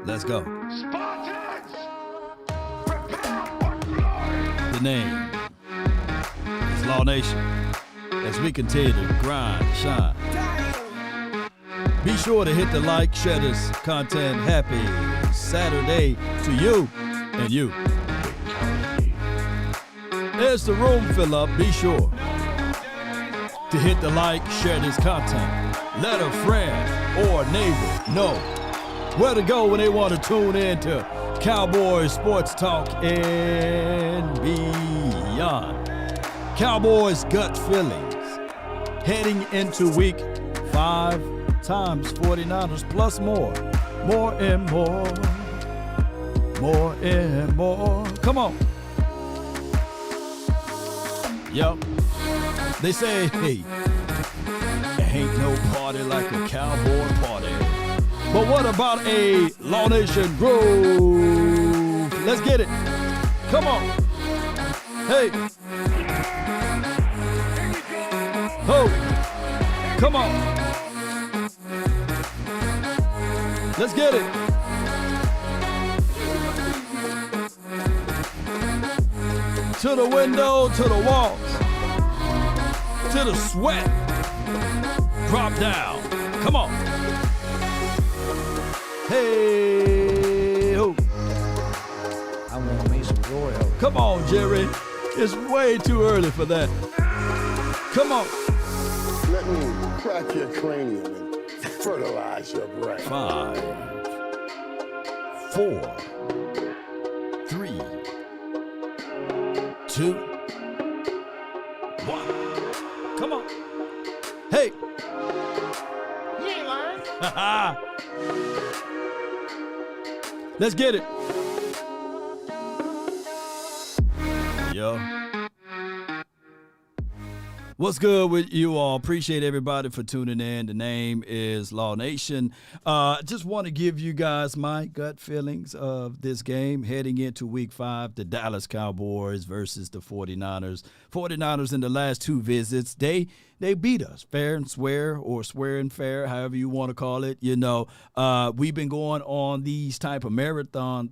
Let's go. Spartans, prepare for glory. The name is Law Nation. As we continue to grind, shine. Be sure to hit the like, share this content. Happy Saturday to you and you. As the room fill up, be sure to hit the like, share this content. Let a friend or neighbor know where to go when they want to tune in to Cowboys Sports Talk and beyond. Cowboys gut feelings heading into week 5 times 49ers plus more and more. Come on. Yup. They say, hey, there ain't no party like a cowboy party. But what about a Law Nation groove? Let's get it. Come on. Hey. Ho. Come on. Let's get it. To the window, to the walls, to the sweat. Drop down. Come on. Hey, ho. I want me some glory. Come on, Jerry. It's way too early for that. Come on. Let me crack your cranium and fertilize your brain. 5, 4, 3, 2, 1. Come on. Hey. You ain't lying. Let's get it. Yo. What's good with you all? Appreciate everybody for tuning in. The name is Law Nation. Just want to give you guys my gut feelings of this game heading into week 5, the Dallas Cowboys versus the 49ers. 49ers in the last 2 visits, they beat us fair and swear, or swear and fair, however you want to call it. You know, we've been going on these type of marathon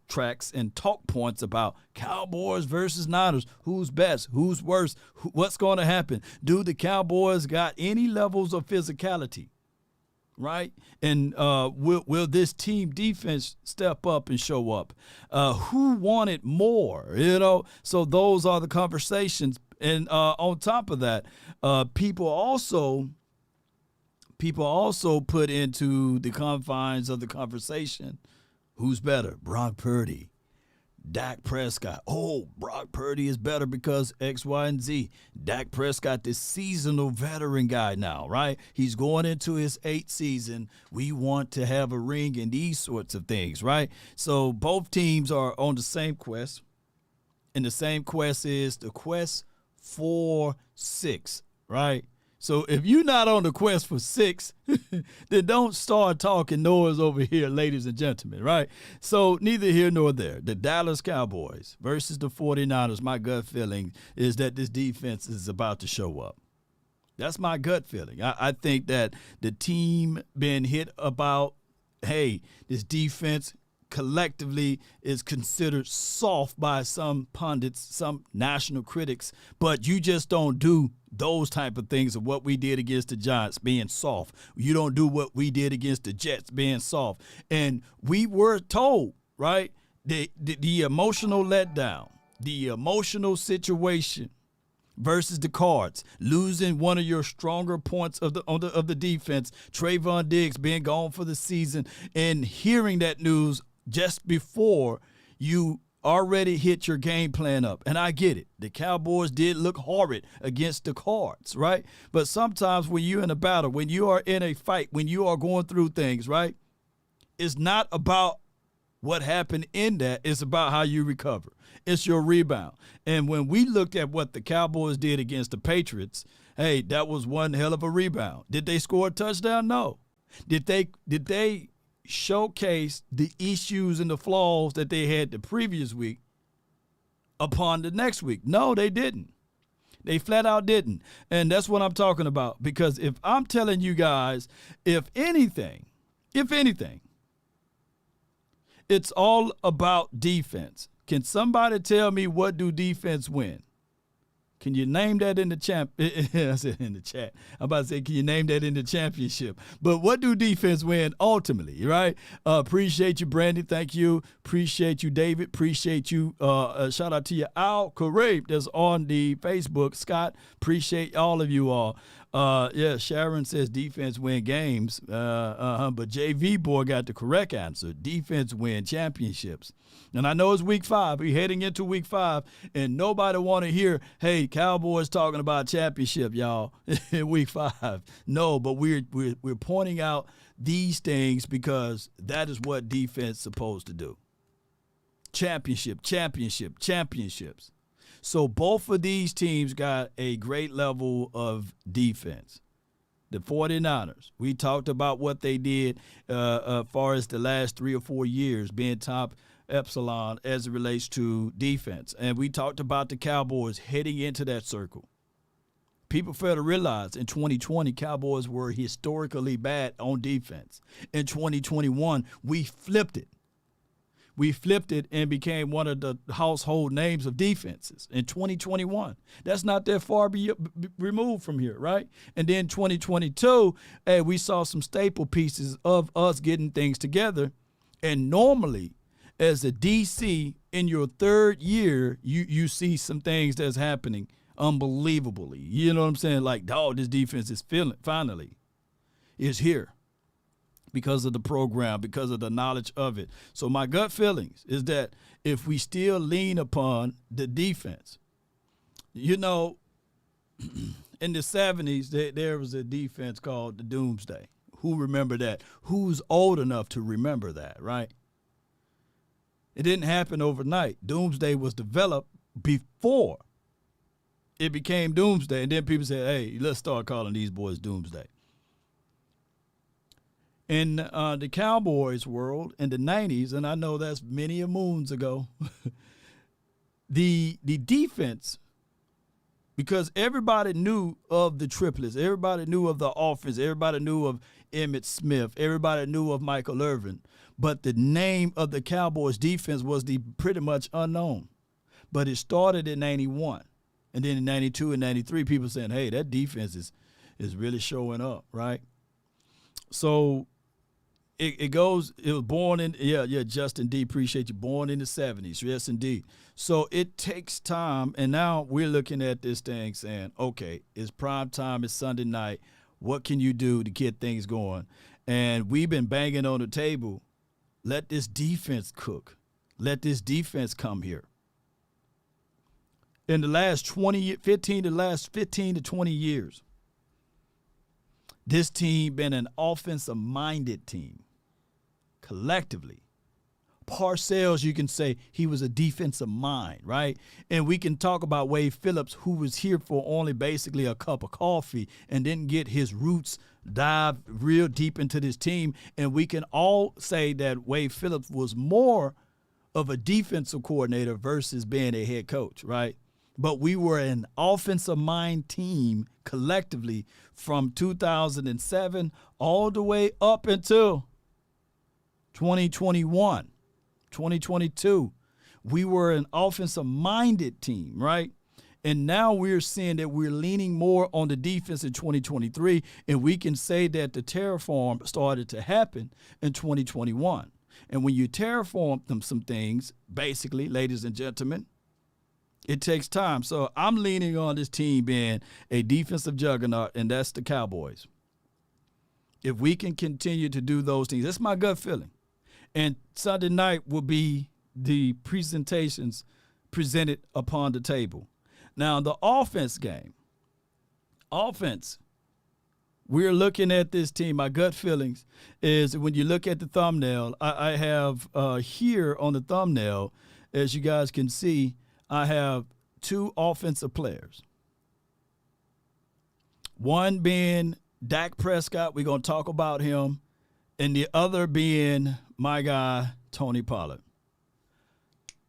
tracks and talk points about Cowboys versus Niners. Who's best? Who's worse? What's going to happen? Do the Cowboys got any levels of physicality? Right? And will this team defense step up and show up? Who wanted more? You know, so those are the conversations. And on top of that, people also put into the confines of the conversation, who's better, Brock Purdy, Dak Prescott? Oh, Brock Purdy is better because X, Y, and Z. Dak Prescott, this seasonal veteran guy now, right? He's going into his 8th season. We want to have a ring and these sorts of things, right? So both teams are on the same quest. And the same quest is the quest for 6, right? So if you're not on the quest for 6, then don't start talking noise over here, ladies and gentlemen, right? So neither here nor there. The Dallas Cowboys versus the 49ers, my gut feeling is that this defense is about to show up. That's my gut feeling. I think that the team been hit about, hey, this defense collectively is considered soft by some pundits, some national critics, but you just don't do those type of things of what we did against the Giants being soft. You don't do what we did against the Jets being soft. And we were told, right, the emotional letdown, the emotional situation versus the Cards, losing one of your stronger points of the defense, Trayvon Diggs being gone for the season, and hearing that news just before you already hit your game plan up. And I get it. The Cowboys did look horrid against the Cards, right? But sometimes when you're in a battle, when you are in a fight, when you are going through things, right, it's not about what happened in that. It's about how you recover. It's your rebound. And when we looked at what the Cowboys did against the Patriots, hey, that was one hell of a rebound. Did they score a touchdown? No. Did they showcase the issues and the flaws that they had the previous week upon the next week? No, they didn't. They flat out didn't. And that's what I'm talking about. Because if I'm telling you guys, if anything, It's all about defense. Can somebody tell me what do defense win? Can you name that in the I said in the chat. I'm about to say, can you name that in the championship? But what do defense win ultimately, right? Appreciate you, Brandon. Thank you. Appreciate you, David. Appreciate you. Shout out to you, Al Kareem, that's on the Facebook. Scott, appreciate all of you all. Yeah, Sharon says defense win games. But JV boy got the correct answer. Defense win championships. And I know it's week 5. We're heading into week 5, and nobody want to hear, hey, Cowboys talking about championship, y'all, in week 5. No, but we're pointing out these things because that is what defense is supposed to do. Championships. So both of these teams got a great level of defense. The 49ers, we talked about what they did as far as the last 3 or 4 years being top epsilon as it relates to defense. And we talked about the Cowboys heading into that circle. People fail to realize in 2020, Cowboys were historically bad on defense. In 2021, we flipped it. We flipped it and became one of the household names of defenses in 2021. That's not that far removed from here, right? And then 2022, we saw some staple pieces of us getting things together. And normally, as a DC in your 3rd year, you see some things that's happening unbelievably. You know what I'm saying? Like, dog, this defense is finally is here because of the program, because of the knowledge of it. So my gut feelings is that if we still lean upon the defense, you know, in the 70s, there was a defense called the Doomsday. Who remember that? Who's old enough to remember that, right? It didn't happen overnight. Doomsday was developed before it became Doomsday. And then people said, hey, let's start calling these boys Doomsday. In the Cowboys world in the 90s, and I know that's many a moons ago, the defense, because everybody knew of the triplets, everybody knew of the offense, everybody knew of Emmitt Smith, everybody knew of Michael Irvin, but the name of the Cowboys defense was pretty much unknown. But it started in 91. And then in 92 and 93, people saying, hey, that defense is really showing up, right? So it was born in, Justin D, appreciate you, born in the 70s. Yes, indeed. So it takes time, and now we're looking at this thing saying, okay, it's prime time, it's Sunday night. What can you do to get things going? And we've been banging on the table. Let this defense cook. Let this defense come here. In the last 15 to 20 years, this team been an offensive-minded team, collectively. Parcells, you can say he was a defensive mind, right? And we can talk about Wade Phillips, who was here for only basically a cup of coffee and didn't get his roots dive real deep into this team. And we can all say that Wade Phillips was more of a defensive coordinator versus being a head coach, right? But we were an offensive mind team collectively from 2007 all the way up until 2021, 2022. We were an offensive-minded team, right? And now we're seeing that we're leaning more on the defense in 2023, and we can say that the terraform started to happen in 2021. And when you terraform them some things, basically, ladies and gentlemen, it takes time. So I'm leaning on this team being a defensive juggernaut, and that's the Cowboys. If we can continue to do those things, that's my gut feeling. And Sunday night will be the presentations presented upon the table. Now, the offense game. Offense. We're looking at this team. My gut feelings is when you look at the thumbnail, I have here on the thumbnail, as you guys can see, I have two offensive players. One being Dak Prescott. We're going to talk about him. And the other being my guy, Tony Pollard.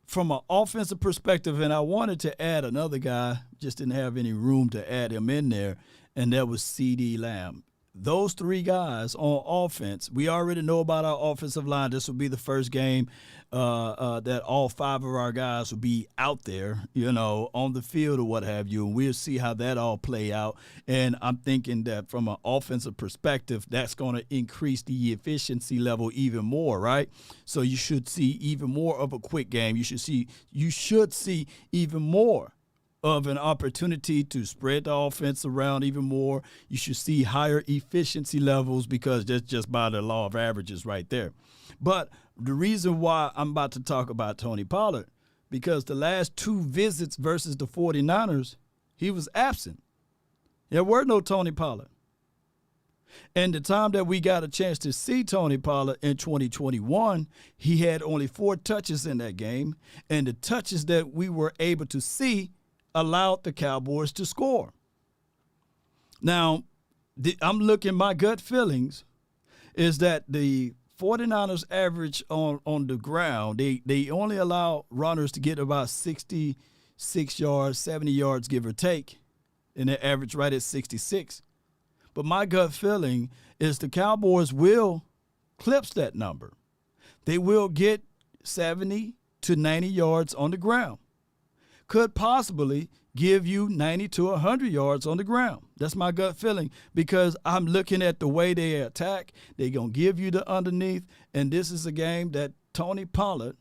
From an offensive perspective, and I wanted to add another guy, just didn't have any room to add him in there, and that was C.D. Lamb. those three guys on offense, we already know about our offensive line. This will be the first game that all five of our guys will be out there, on the field or what have you, and we'll see how that all play out. And I'm thinking that from an offensive perspective, that's going to increase the efficiency level even more, right? So you should see even more of a quick game. You should see even more of an opportunity to spread the offense around even more. You should see higher efficiency levels because that's just by the law of averages right there. But the reason why I'm about to talk about Tony Pollard, because the last two visits versus the 49ers, he was absent. There were no Tony Pollard. And the time that we got a chance to see Tony Pollard in 2021, he had only 4 touches in that game. And the touches that we were able to see allowed the Cowboys to score. Now, I'm looking, my gut feelings is that the 49ers average on the ground, they only allow runners to get about 66 yards, 70 yards, give or take, and they average right at 66. But my gut feeling is the Cowboys will clips that number. They will get 70 to 90 yards on the ground. Could possibly give you 90 to 100 yards on the ground. That's my gut feeling because I'm looking at the way they attack. They're going to give you the underneath, and this is a game that Tony Pollard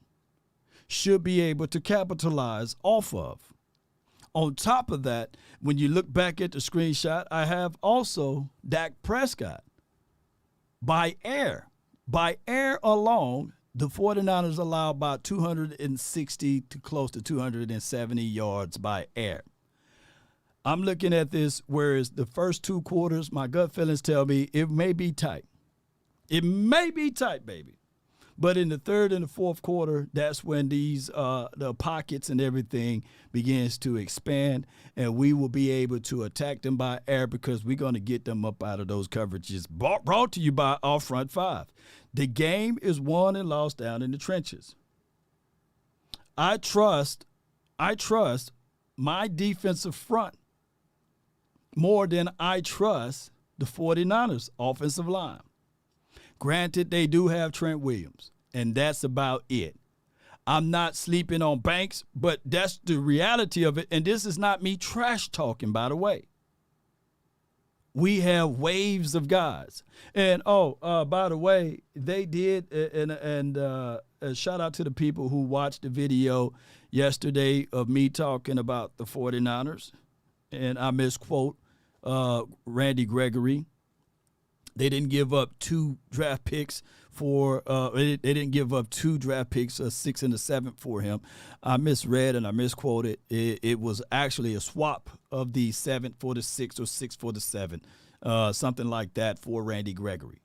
should be able to capitalize off of. On top of that, when you look back at the screenshot, I have also Dak Prescott. By air alone, the 49ers allow about 260 to close to 270 yards by air. I'm looking at this, whereas the first 2 quarters, my gut feelings tell me it may be tight. It may be tight, baby. But in the third and the fourth quarter, that's when these the pockets and everything begins to expand, and we will be able to attack them by air because we're going to get them up out of those coverages. Brought to you by our front five. The game is won and lost down in the trenches. I trust my defensive front more than I trust the 49ers offensive line. Granted, they do have Trent Williams, and that's about it. I'm not sleeping on Banks, but that's the reality of it, and this is not me trash talking, by the way. We have waves of guys. And, by the way, they did, and shout out to the people who watched the video yesterday of me talking about the 49ers, and I misquote Randy Gregory. They didn't give up 2 draft picks they didn't give up 2 draft picks, a 6 and a 7 for him. I misread and I misquoted. It was actually a swap of the 7 for the 6 or 6 for the 7, something like that for Randy Gregory.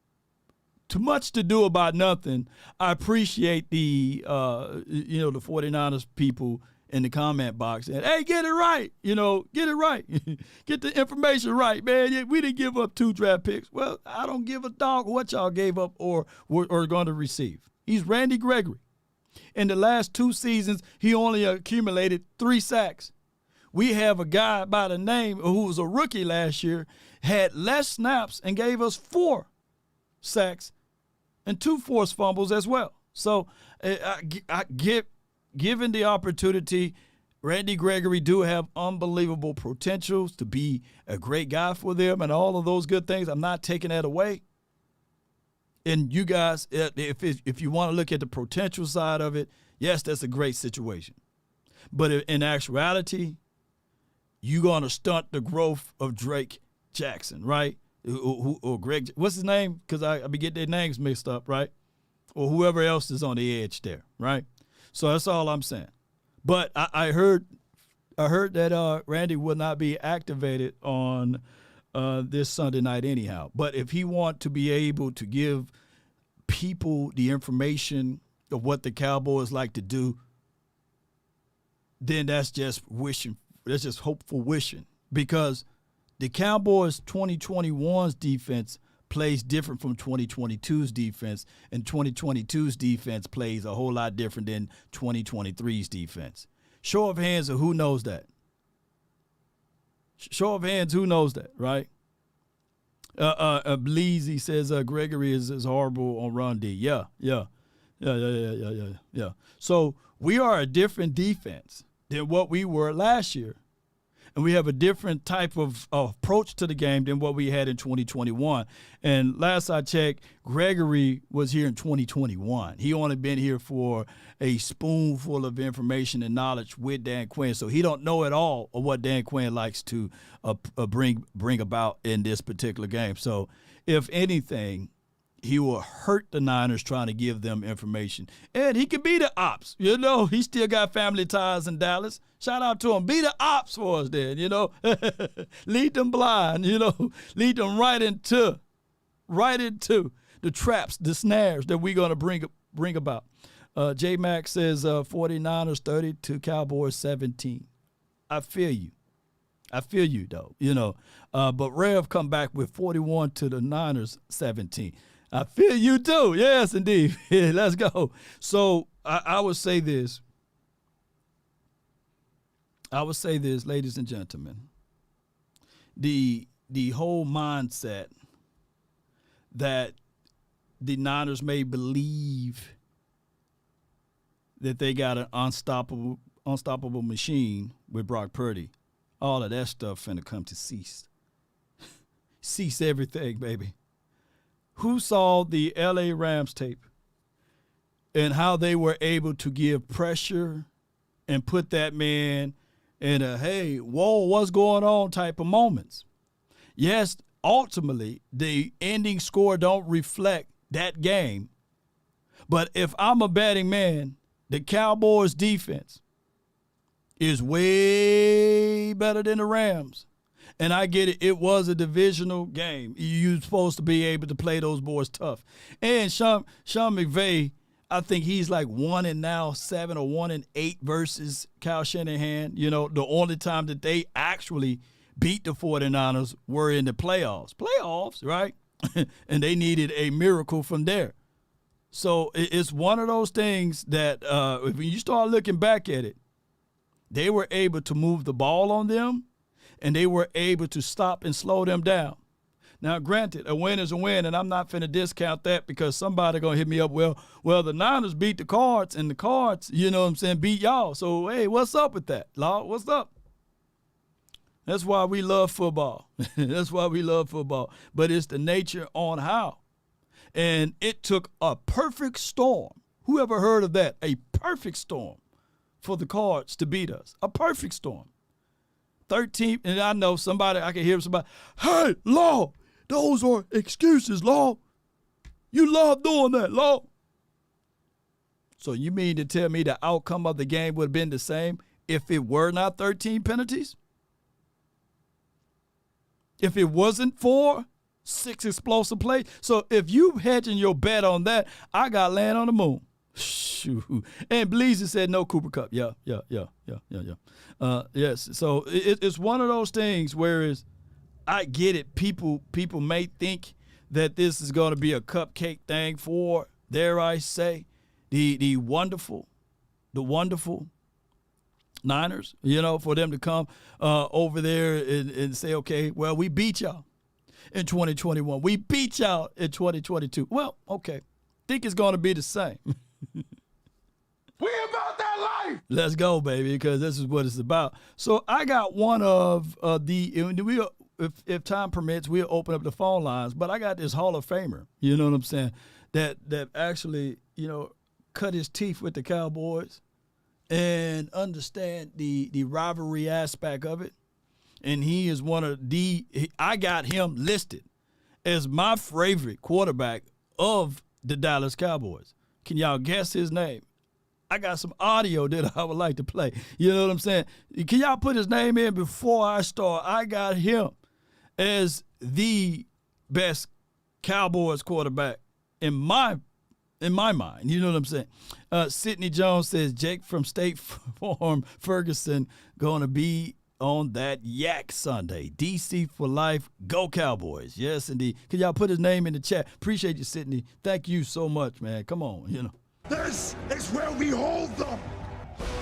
Too much to do about nothing. I appreciate the 49ers people in the comment box and, hey, get it right. Get it right. Get the information right, man. We didn't give up 2 draft picks. Well, I don't give a dog what y'all gave up or going to receive. He's Randy Gregory. In the last 2 seasons, he only accumulated 3 sacks. We have a guy by the name who was a rookie last year, had less snaps and gave us 4 sacks and 2 forced fumbles as well. So given the opportunity, Randy Gregory do have unbelievable potentials to be a great guy for them and all of those good things. I'm not taking that away. And you guys, if you want to look at the potential side of it, yes, that's a great situation. But in actuality, you're going to stunt the growth of Drake Jackson, right? Or Greg, what's his name? Because I be getting their names mixed up, right? Or whoever else is on the edge there, right? So that's all I'm saying. But I heard that Randy will not be activated on this Sunday night anyhow. But if he want to be able to give people the information of what the Cowboys like to do, then that's just wishing. That's just hopeful wishing. Because the Cowboys 2021's defense plays different from 2022's defense, and 2022's defense plays a whole lot different than 2023's defense. Show of hands of who knows that. Show of hands, who knows that, right? Bleezy says Gregory is horrible on run D. Yeah. So we are a different defense than what we were last year. And we have a different type of approach to the game than what we had in 2021. And last I checked, Gregory was here in 2021. He only been here for a spoonful of information and knowledge with Dan Quinn. So he don't know at all of what Dan Quinn likes to bring about in this particular game. So if anything, he will hurt the Niners trying to give them information. And he could be the ops. He still got family ties in Dallas. Shout out to him. Be the ops for us then, Lead them blind, Lead them right into the traps, the snares that we're going to bring about. J-Mac says 49ers 30 to Cowboys 17. I feel you. though, But Rev come back with 41 to the Niners 17. I feel you too. Yes, indeed. Let's go. So I would say this. Ladies and gentlemen. The whole mindset that the Niners may believe that they got an unstoppable machine with Brock Purdy, all of that stuff finna come to cease. Cease everything, baby. Who saw the LA Rams tape and how they were able to give pressure and put that man in a, hey, whoa, what's going on type of moments? Yes, ultimately, the ending score don't reflect that game. But if I'm a betting man, the Cowboys defense is way better than the Rams. And I get it. It was a divisional game. You're supposed to be able to play those boys tough. And Sean McVay, I think he's like 1-7 or 1-8 versus Kyle Shanahan. The only time that they actually beat the 49ers were in the playoffs. Playoffs, right? And they needed a miracle from there. So it's one of those things that when you start looking back at it, they were able to move the ball on them, and they were able to stop and slow them down. Now, granted, a win is a win, and I'm not finna discount that because somebody gonna hit me up, well, the Niners beat the Cards, and the Cards, beat y'all. So, hey, what's up with that, Law? What's up? That's why we love football. But it's the nature on how. And it took a perfect storm. Who ever heard of that? A perfect storm for the Cards to beat us. A perfect storm. 13, and I know I can hear somebody, hey, Law, those are excuses, Law. You love doing that, Law. So you mean to tell me the outcome of the game would have been the same if it were not 13 penalties? If it wasn't for 6 explosive plays? So if you hedging your bet on that, I got land on the moon. Shoot. And Bleezy said no Cooper Kupp. Yeah. Yes. So it's one of those things whereas I get it. People may think that this is going to be a cupcake thing for, dare I say, the wonderful Niners, for them to come over there and say, okay, well, we beat y'all in 2021. We beat y'all in 2022. Well, okay. Think it's going to be the same. We about that life. Let's go, baby, because this is what it's about. So I got one of if time permits, we'll open up the phone lines. But I got this Hall of Famer, you know what I'm saying, that actually, cut his teeth with the Cowboys and understand the rivalry aspect of it. And he is I got him listed as my favorite quarterback of the Dallas Cowboys. Can y'all guess his name? I got some audio that I would like to play. You know what I'm saying? Can y'all put his name in before I start? I got him as the best Cowboys quarterback in my mind. You know what I'm saying? Sidney Jones says, Jake from State Farm Ferguson going to be on that Yak Sunday. DC for life. Go Cowboys. Yes, indeed. Can y'all put his name in the chat? Appreciate you, Sidney. Thank you so much, man. Come on, This is where we hold them.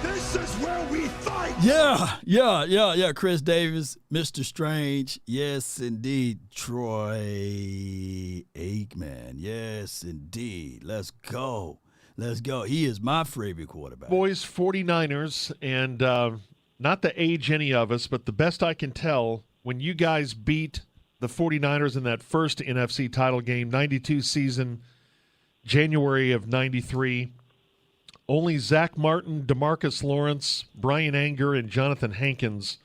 This is where we fight. Yeah. Chris Davis, Mr. Strange. Yes, indeed. Troy Aikman. Yes, indeed. Let's go. He is my favorite quarterback. Boys, 49ers, and not to age any of us, but the best I can tell, when you guys beat the 49ers in that first NFC title game, 92 season, January of 93, only Zach Martin, DeMarcus Lawrence, Brian Anger, and Jonathan Hankins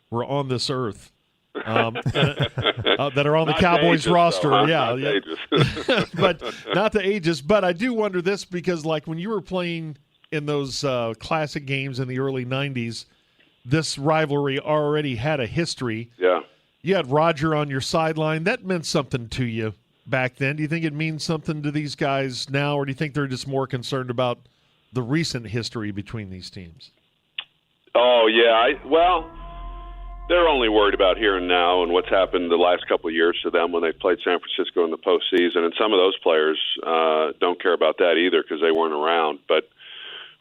were on this earth that are on the Cowboys roster. Yeah. But not the ages. But I do wonder this because, like, when you were playing in those classic games in the early 90s, this rivalry already had a history. Yeah. You had Roger on your sideline. That meant something to you back then. Do you think it means something to these guys now, or do you think they're just more concerned about the recent history between these teams? Oh, yeah. Well, they're only worried about here and now and what's happened the last couple of years to them when they played San Francisco in the postseason. And some of those players don't care about that either because they weren't around. But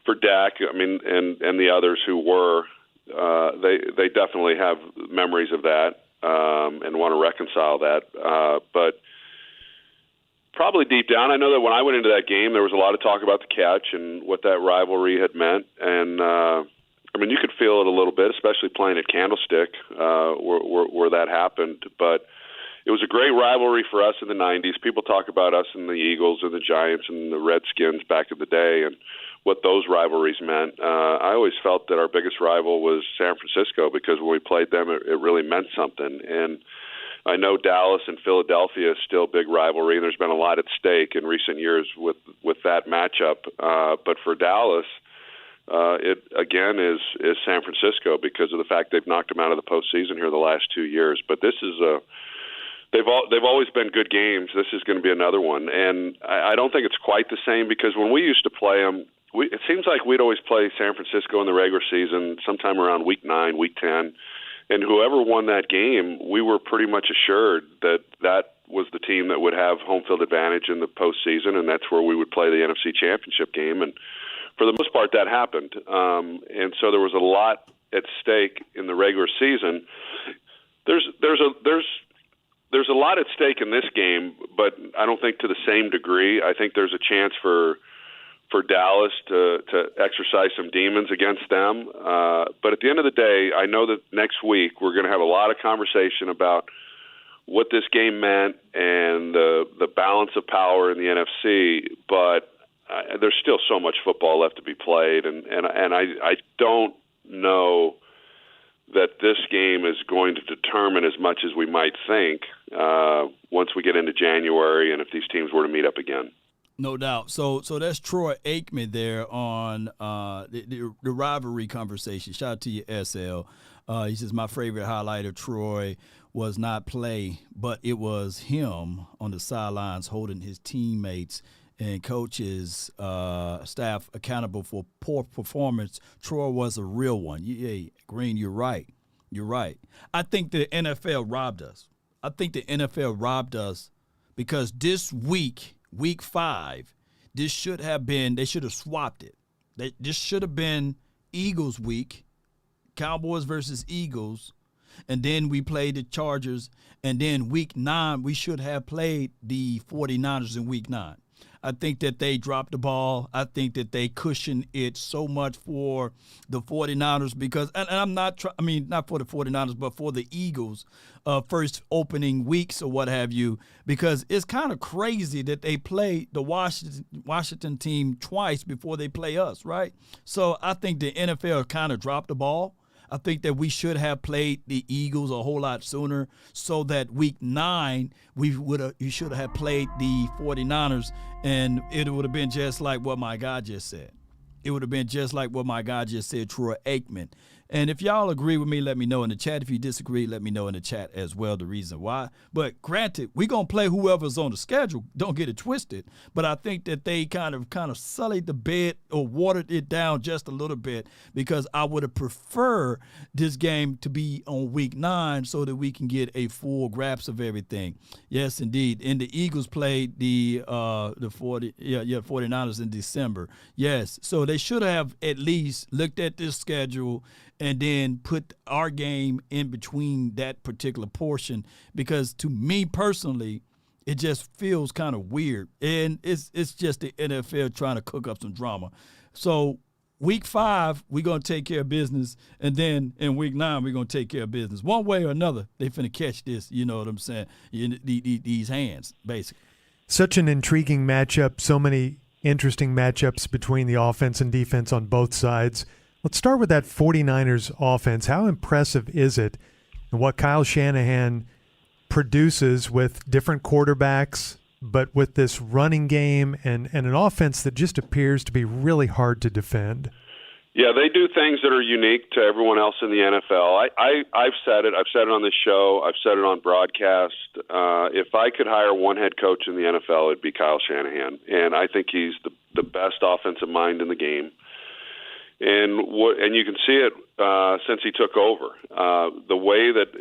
for Dak, I mean, and the others who were, they definitely have memories of that and want to reconcile that. But probably deep down, I know that when I went into that game, there was a lot of talk about the catch and what that rivalry had meant. And, I mean, you could feel it a little bit, especially playing at Candlestick where that happened. But it was a great rivalry for us in the 90s. People talk about us and the Eagles and the Giants and the Redskins back in the day and what those rivalries meant. I always felt that our biggest rival was San Francisco because when we played them, it really meant something. And I know Dallas and Philadelphia is still a big rivalry, and there's been a lot at stake in recent years with that matchup. But for Dallas, it again is San Francisco because of the fact they've knocked them out of the postseason here the last 2 years. But this is they've always been good games. This is going to be another one, and I don't think it's quite the same because when we used to play them, it seems like we'd always play San Francisco in the regular season, sometime around week 9, week 10. And whoever won that game, we were pretty much assured that was the team that would have home field advantage in the postseason, and that's where we would play the NFC Championship game. And for the most part, that happened. And so there was a lot at stake in the regular season. There's a lot at stake in this game, but I don't think to the same degree. I think there's a chance for Dallas to exercise some demons against them. But at the end of the day, I know that next week we're going to have a lot of conversation about what this game meant and the balance of power in the NFC. But there's still so much football left to be played, and I don't know that this game is going to determine as much as we might think once we get into January and if these teams were to meet up again. No doubt. So that's Troy Aikman there on the rivalry conversation. Shout out to you, SL. He says, my favorite highlight of Troy was not play, but it was him on the sidelines holding his teammates and coaches, staff accountable for poor performance. Troy was a real one. Yeah, Green, you're right. I think the NFL robbed us. Because this week, Week 5, they should have swapped it. This should have been Eagles week, Cowboys versus Eagles, and then we played the Chargers, and then Week 9, we should have played the 49ers in Week 9. I think that they dropped the ball. I think that they cushioned it so much for the 49ers because, and I'm not not for the 49ers, but for the Eagles first opening weeks or what have you, because it's kind of crazy that they play the Washington team twice before they play us, right? So I think the NFL kind of dropped the ball. I think that we should have played the Eagles a whole lot sooner so that Week 9 you should have played the 49ers, and it would have been just like what my guy just said. Troy Aikman. And if y'all agree with me, let me know in the chat. If you disagree, let me know in the chat as well the reason why. But granted, we're going to play whoever's on the schedule. Don't get it twisted. But I think that they kind of sullied the bed or watered it down just a little bit, because I would have preferred this game to be on week 9 so that we can get a full grasp of everything. Yes, indeed. And the Eagles played the 49ers in December. Yes. So they should have at least looked at this schedule and then put our game in between that particular portion, because to me personally, it just feels kind of weird. And it's just the NFL trying to cook up some drama. So week 5, we're going to take care of business, and then in week 9, we're going to take care of business. One way or another, they finna catch this, you know what I'm saying, these hands, basically. Such an intriguing matchup, so many interesting matchups between the offense and defense on both sides. Let's start with that 49ers offense. How impressive is it, and what Kyle Shanahan produces with different quarterbacks, but with this running game and an offense that just appears to be really hard to defend? Yeah, they do things that are unique to everyone else in the NFL. I've said it. I've said it on this show. I've said it on broadcast. If I could hire one head coach in the NFL, it'd be Kyle Shanahan. And I think he's the best offensive mind in the game. And you can see it since he took over. The way that,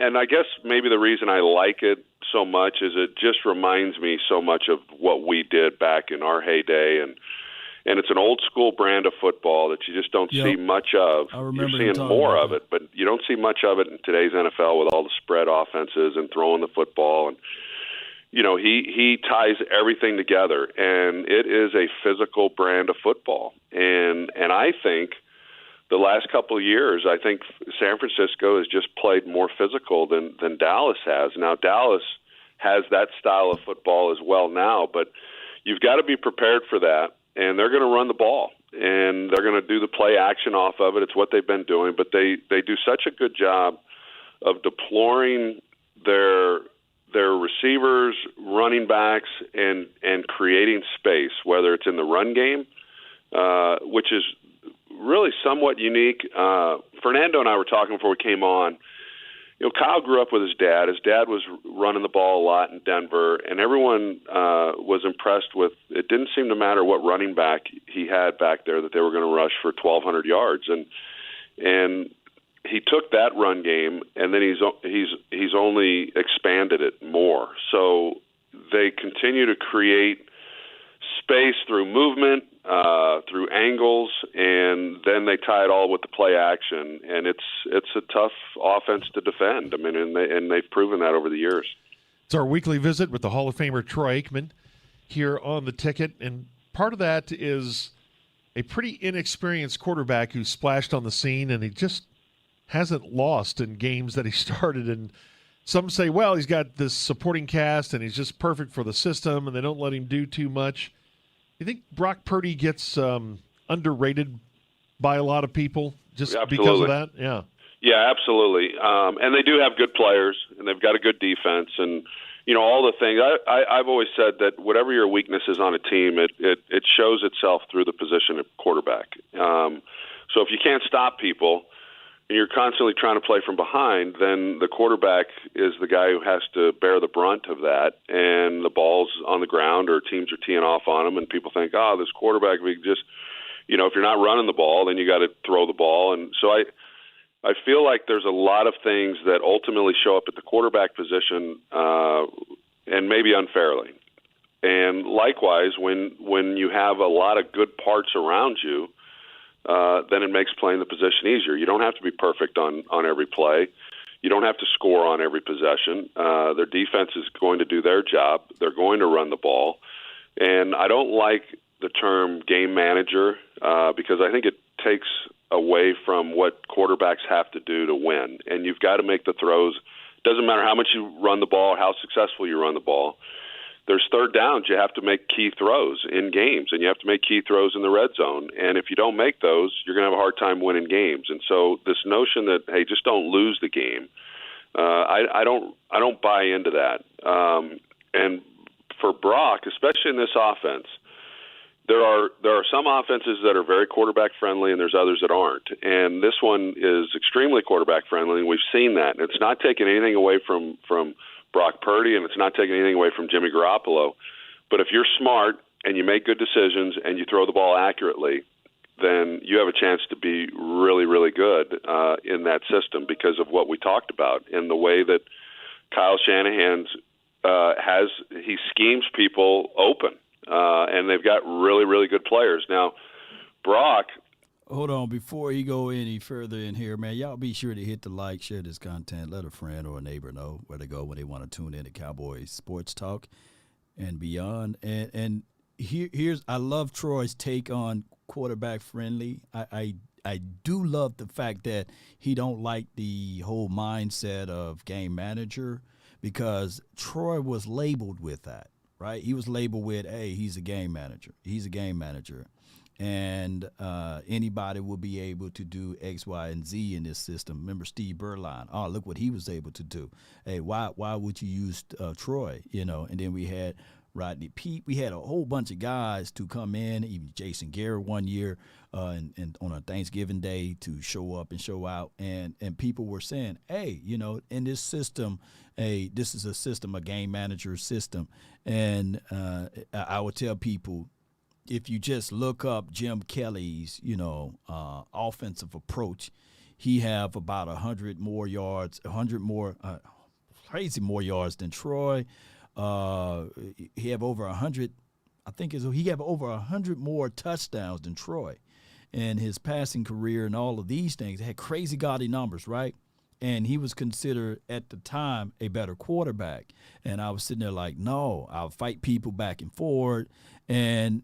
and I guess maybe the reason I like it so much is it just reminds me so much of what we did back in our heyday, and it's an old school brand of football that you just don't see much of. You're seeing more of it, but you don't see much of it in today's NFL with all the spread offenses and throwing the football. And you know, he ties everything together, and it is a physical brand of football. And I think the last couple of years, I think San Francisco has just played more physical than Dallas has. Now, Dallas has that style of football as well now, but you've got to be prepared for that, and they're going to run the ball, and they're going to do the play action off of it. It's what they've been doing, but they do such a good job of deploying their receivers, running backs, and creating space, whether it's in the run game, which is really somewhat unique. Fernando and I were talking before we came on. You know, Kyle grew up with his dad. His dad was running the ball a lot in Denver, and everyone was impressed with it. Didn't seem to matter what running back he had back there that they were going to rush for 1,200 yards, and he took that run game, and then he's only expanded it more. So they continue to create space through movement, through angles, and then they tie it all with the play action. And it's a tough offense to defend. I mean, and they've proven that over the years. It's our weekly visit with the Hall of Famer Troy Aikman here on The Ticket, and part of that is a pretty inexperienced quarterback who splashed on the scene, and he just hasn't lost in games that he started. And some say, well, he's got this supporting cast and he's just perfect for the system and they don't let him do too much. You think Brock Purdy gets underrated by a lot of people just because of that? Yeah. Yeah, absolutely. And they do have good players, and they've got a good defense, and you know all the things. I've always said that whatever your weakness is on a team, it shows itself through the position of quarterback. So if you can't stop people, and you're constantly trying to play from behind, then the quarterback is the guy who has to bear the brunt of that, and the ball's on the ground or teams are teeing off on him, and people think, oh, this quarterback, we just, you know, if you're not running the ball, then you got to throw the ball. And so I feel like there's a lot of things that ultimately show up at the quarterback position, and maybe unfairly. And likewise, when you have a lot of good parts around you, then it makes playing the position easier. You don't have to be perfect on every play. You don't have to score on every possession. Their defense is going to do their job. They're going to run the ball. And I don't like the term game manager because I think it takes away from what quarterbacks have to do to win. And you've got to make the throws. Doesn't matter how much you run the ball, how successful you run the ball. There's third downs. You have to make key throws in games, and you have to make key throws in the red zone. And if you don't make those, you're going to have a hard time winning games. And so this notion that, hey, just don't lose the game, I don't buy into that. And for Brock, especially in this offense, there are some offenses that are very quarterback friendly, and there's others that aren't. And this one is extremely quarterback friendly, and we've seen that. And it's not taking anything away from Brock Purdy, and it's not taking anything away from Jimmy Garoppolo. But if you're smart and you make good decisions and you throw the ball accurately, then you have a chance to be really, really good in that system because of what we talked about and the way that Kyle Shanahan he schemes people open, and they've got really, really good players. Now, Brock. Hold on, before you go any further in here, man, y'all be sure to hit the like, share this content, let a friend or a neighbor know where to go when they want to tune in to Cowboys Sports Talk and beyond. And here's I love Troy's take on quarterback friendly. I do love the fact that he don't like the whole mindset of game manager, because Troy was labeled with that, right? He was labeled with, hey, he's a game manager. He's a game manager. And anybody will be able to do X, Y, and Z in this system. Remember Steve Berline? Oh, look what he was able to do. Hey, why would you use Troy? You know, and then we had Rodney Peete. We had a whole bunch of guys to come in, even Jason Garrett one year and on a Thanksgiving Day to show up and show out. And people were saying, hey, you know, in this system, hey, this is a system, a game manager system. And I would tell people, if you just look up Jim Kelly's, you know, offensive approach, he have about 100 more yards, 100 more, crazy more yards than Troy. He have over 100. I think he have over 100 more touchdowns than Troy, and his passing career and all of these things had crazy gaudy numbers, right? And he was considered at the time a better quarterback. And I was sitting there like, no, I'll fight people back and forward, and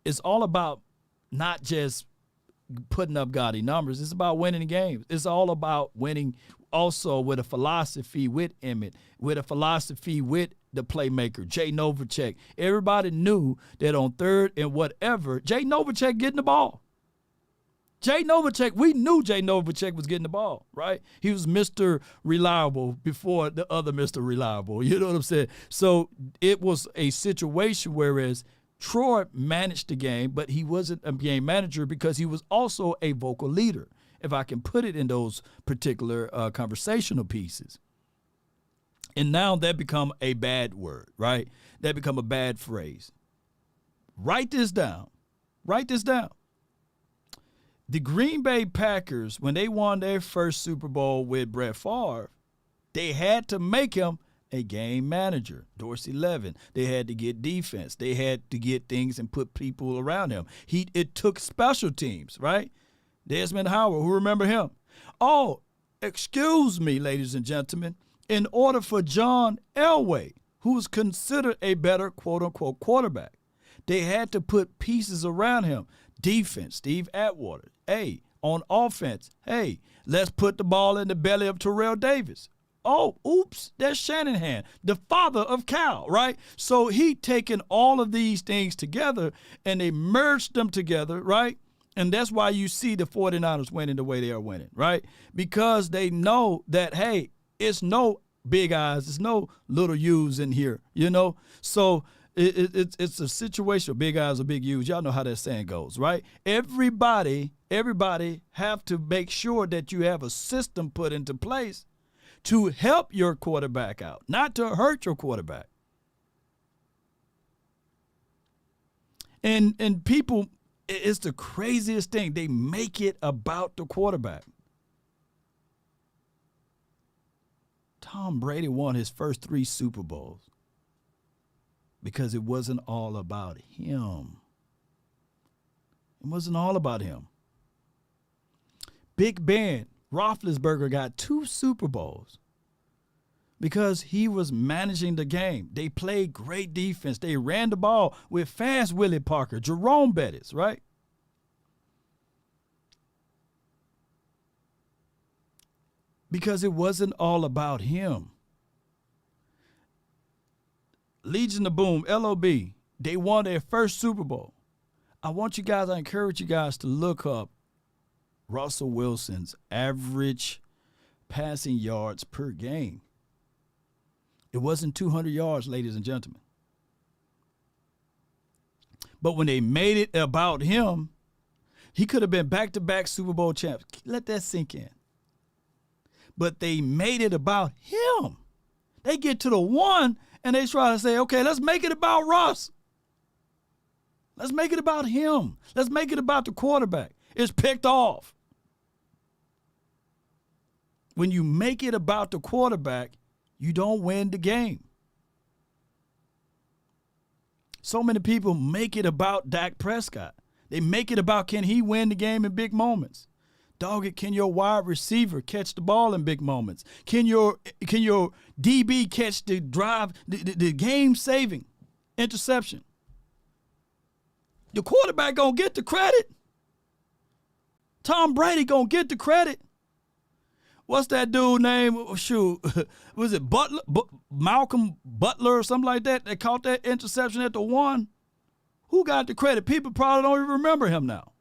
it's all about not just putting up gaudy numbers. It's about winning games. It's all about winning also with a philosophy with Emmett, with a philosophy with the playmaker, Jay Novacek. Everybody knew that on third and whatever, Jay Novacek getting the ball. Jay Novacek, we knew Jay Novacek was getting the ball, right? He was Mr. Reliable before the other Mr. Reliable. You know what I'm saying? So it was a situation whereas Troy managed the game, but he wasn't a game manager because he was also a vocal leader, if I can put it in those particular conversational pieces. And now that become a bad word, right? That become a bad phrase. Write this down. Write this down. The Green Bay Packers, when they won their first Super Bowl with Brett Favre, they had to make him a game manager, Dorsey Levin. They had to get defense. They had to get things and put people around him. It took special teams, right? Desmond Howard, who remember him? Oh, excuse me, ladies and gentlemen. In order for John Elway, who was considered a better quote-unquote quarterback, they had to put pieces around him. Defense, Steve Atwater. Hey, on offense, hey, let's put the ball in the belly of Terrell Davis. Oh, oops, that's Shanahan, the father of Cal, right? So he taken all of these things together and they merged them together, right? And that's why you see the 49ers winning the way they are winning, right? Because they know that, hey, it's no big eyes, it's no little U's in here, you know? So it's a situation of big eyes or big U's. Y'all know how that saying goes, right? Everybody have to make sure that you have a system put into place to help your quarterback out, not to hurt your quarterback. And people, it's the craziest thing. They make it about the quarterback. Tom Brady won his first 3 Super Bowls because it wasn't all about him. It wasn't all about him. Big Ben Roethlisberger got 2 Super Bowls because he was managing the game. They played great defense. They ran the ball with fast Willie Parker, Jerome Bettis, right? Because it wasn't all about him. Legion of Boom, LOB, they won their first Super Bowl. I encourage you guys to look up Russell Wilson's average passing yards per game. It wasn't 200 yards, ladies and gentlemen. But when they made it about him, he could have been back-to-back Super Bowl champs. Let that sink in. But they made it about him. They get to the one, and they try to say, okay, let's make it about Russ. Let's make it about him. Let's make it about the quarterback. It's picked off. When you make it about the quarterback, you don't win the game. So many people make it about Dak Prescott. They make it about, can he win the game in big moments? Dog it, can your wide receiver catch the ball in big moments? Can your DB catch the drive, the game-saving interception? The quarterback gonna get the credit. Tom Brady gonna get the credit. What's that dude name? Shoot, was it Butler, Malcolm Butler or something like that? That caught that interception at the one. Who got the credit? People probably don't even remember him now.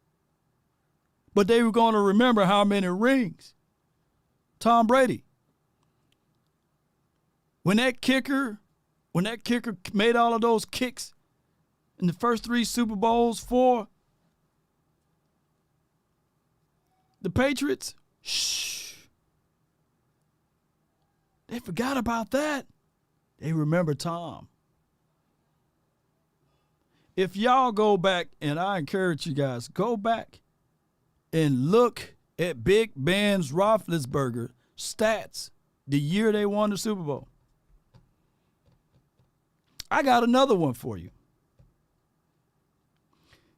But they were going to remember how many rings. Tom Brady. When that kicker made all of those kicks in the first 3 Super Bowls for the Patriots, they forgot about that. They remember Tom. If y'all go back, and I encourage you guys, go back and look at Big Ben's Roethlisberger stats the year they won the Super Bowl. I got another one for you.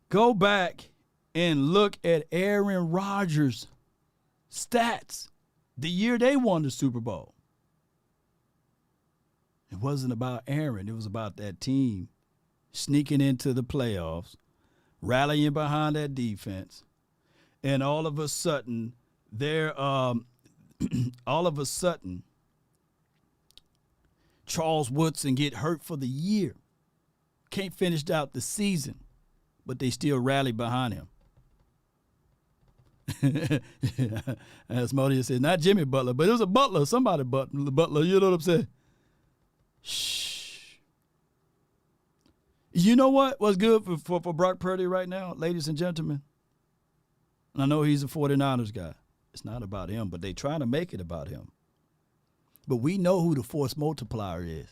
Go back and look at Aaron Rodgers' stats the year they won the Super Bowl. It wasn't about Aaron. It was about that team sneaking into the playoffs, rallying behind that defense, and all of a sudden, Charles Woodson get hurt for the year. Can't finish out the season, but they still rally behind him. As Modi said, not Jimmy Butler, but it was a Butler, somebody Butler, you know what I'm saying? Shh. You know what's good for Brock Purdy right now, ladies and gentlemen? And I know he's a 49ers guy. It's not about him, but they trying to make it about him. But we know who the force multiplier is.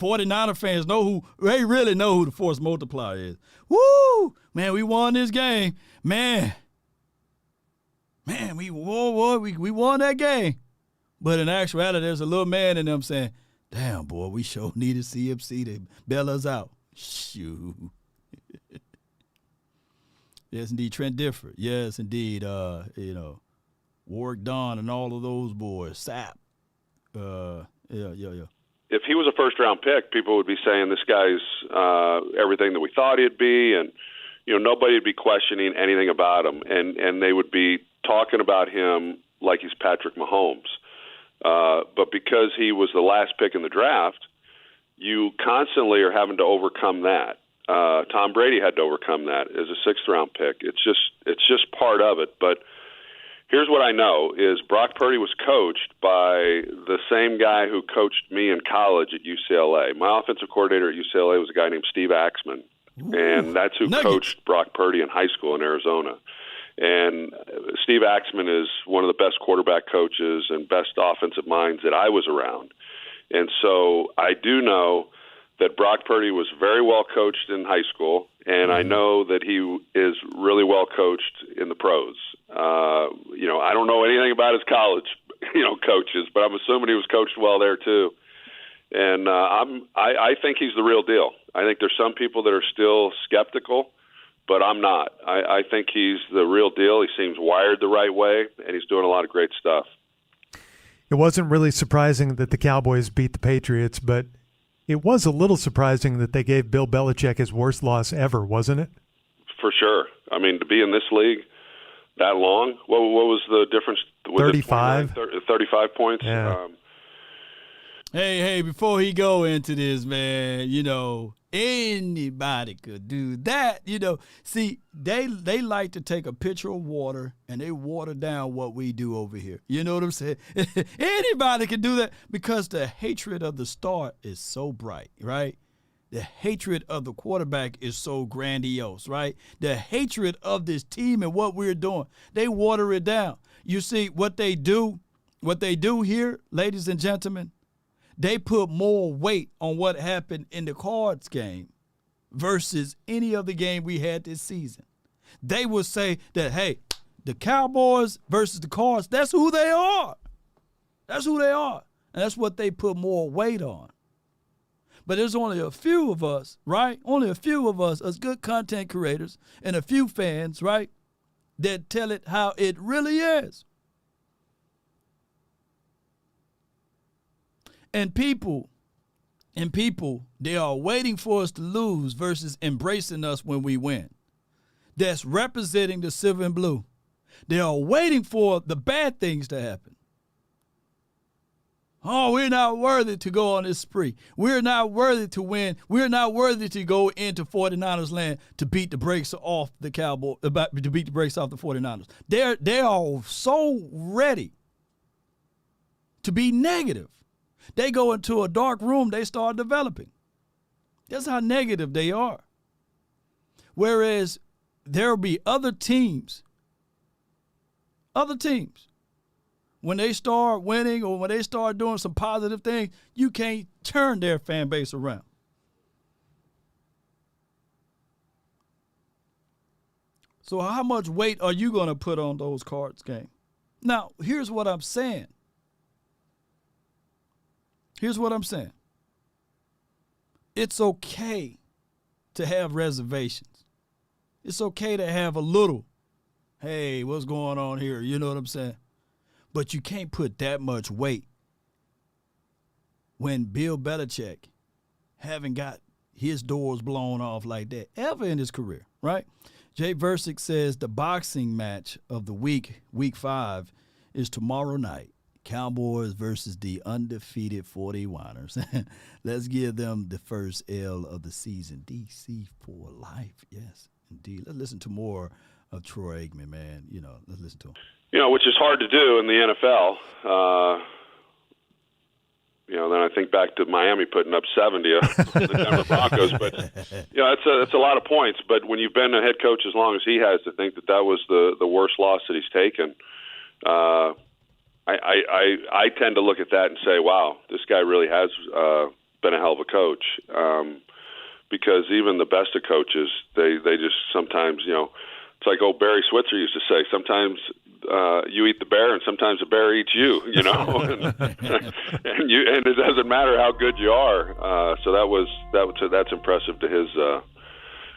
49er fans they really know who the force multiplier is. Woo! Man, we won this game. Man, we won that game. But in actuality, there's a little man in them saying, damn, boy, we sure needed CMC to bail us out. Shoot. Yes, indeed. Trent Difford. Yes, indeed. Warwick Dawn and all of those boys. Sapp. Yeah. If he was a first-round pick, people would be saying this guy's everything that we thought he'd be, and nobody would be questioning anything about him, and they would be talking about him like he's Patrick Mahomes. But because he was the last pick in the draft, you constantly are having to overcome that. Tom Brady had to overcome that as a 6th-round pick. It's just part of it. But here's what I know is Brock Purdy was coached by the same guy who coached me in college at UCLA. My offensive coordinator at UCLA was a guy named Steve Aikman, and that's who coached Brock Purdy in high school in Arizona. And Steve Aikman is one of the best quarterback coaches and best offensive minds that I was around. And so I do know that Brock Purdy was very well coached in high school, and I know that he is really well coached in the pros. I don't know anything about his college, coaches, but I'm assuming he was coached well there too. And I think he's the real deal. I think there's some people that are still skeptical, but I'm not. I think he's the real deal. He seems wired the right way, and he's doing a lot of great stuff. It wasn't really surprising that the Cowboys beat the Patriots, but it was a little surprising that they gave Bill Belichick his worst loss ever, wasn't it? For sure. I mean, to be in this league that long, what was the difference? Was 35. 35 points? Yeah. Hey, before he go into this, man, anybody could do that. See, they like to take a pitcher of water and they water down what we do over here. You know what I'm saying? Anybody can do that because the hatred of the star is so bright, right? The hatred of the quarterback is so grandiose, right? The hatred of this team and what we're doing. They water it down. You see what they do here, ladies and gentlemen, they put more weight on what happened in the Cards game versus any other game we had this season. They would say that, hey, the Cowboys versus the Cards, that's who they are. That's who they are. And that's what they put more weight on. But there's only a few of us, right? Only a few of us as good content creators and a few fans, right, that tell it how it really is. And people, they are waiting for us to lose versus embracing us when we win. That's representing the silver and blue. They are waiting for the bad things to happen. Oh, we're not worthy to go on this spree. We're not worthy to win. We're not worthy to go into 49ers land to beat the brakes off the Cowboys, to beat the brakes off the 49ers. They are so ready to be negative. They go into a dark room, they start developing. That's how negative they are. Whereas there will be other teams, when they start winning or when they start doing some positive things, you can't turn their fan base around. So how much weight are you going to put on those Cards game? Now, here's what I'm saying. It's okay to have reservations. It's okay to have a little, hey, what's going on here? You know what I'm saying? But you can't put that much weight when Bill Belichick haven't got his doors blown off like that ever in his career, right? Jay Versick says the boxing match of the week 5, is tomorrow night. Cowboys versus the undefeated 49ers. Let's give them the first L of the season. DC for life. Yes, indeed. Let's listen to more of Troy Aikman, man. Let's listen to him. Which is hard to do in the NFL. Then I think back to Miami putting up 70 on the Denver Broncos. But, it's a lot of points. But when you've been a head coach as long as he has, to think that was the worst loss that he's taken, I tend to look at that and say, wow, this guy really has been a hell of a coach. Because even the best of coaches, they just sometimes, it's like old Barry Switzer used to say, sometimes you eat the bear and sometimes the bear eats you, and it doesn't matter how good you are. So that's impressive to his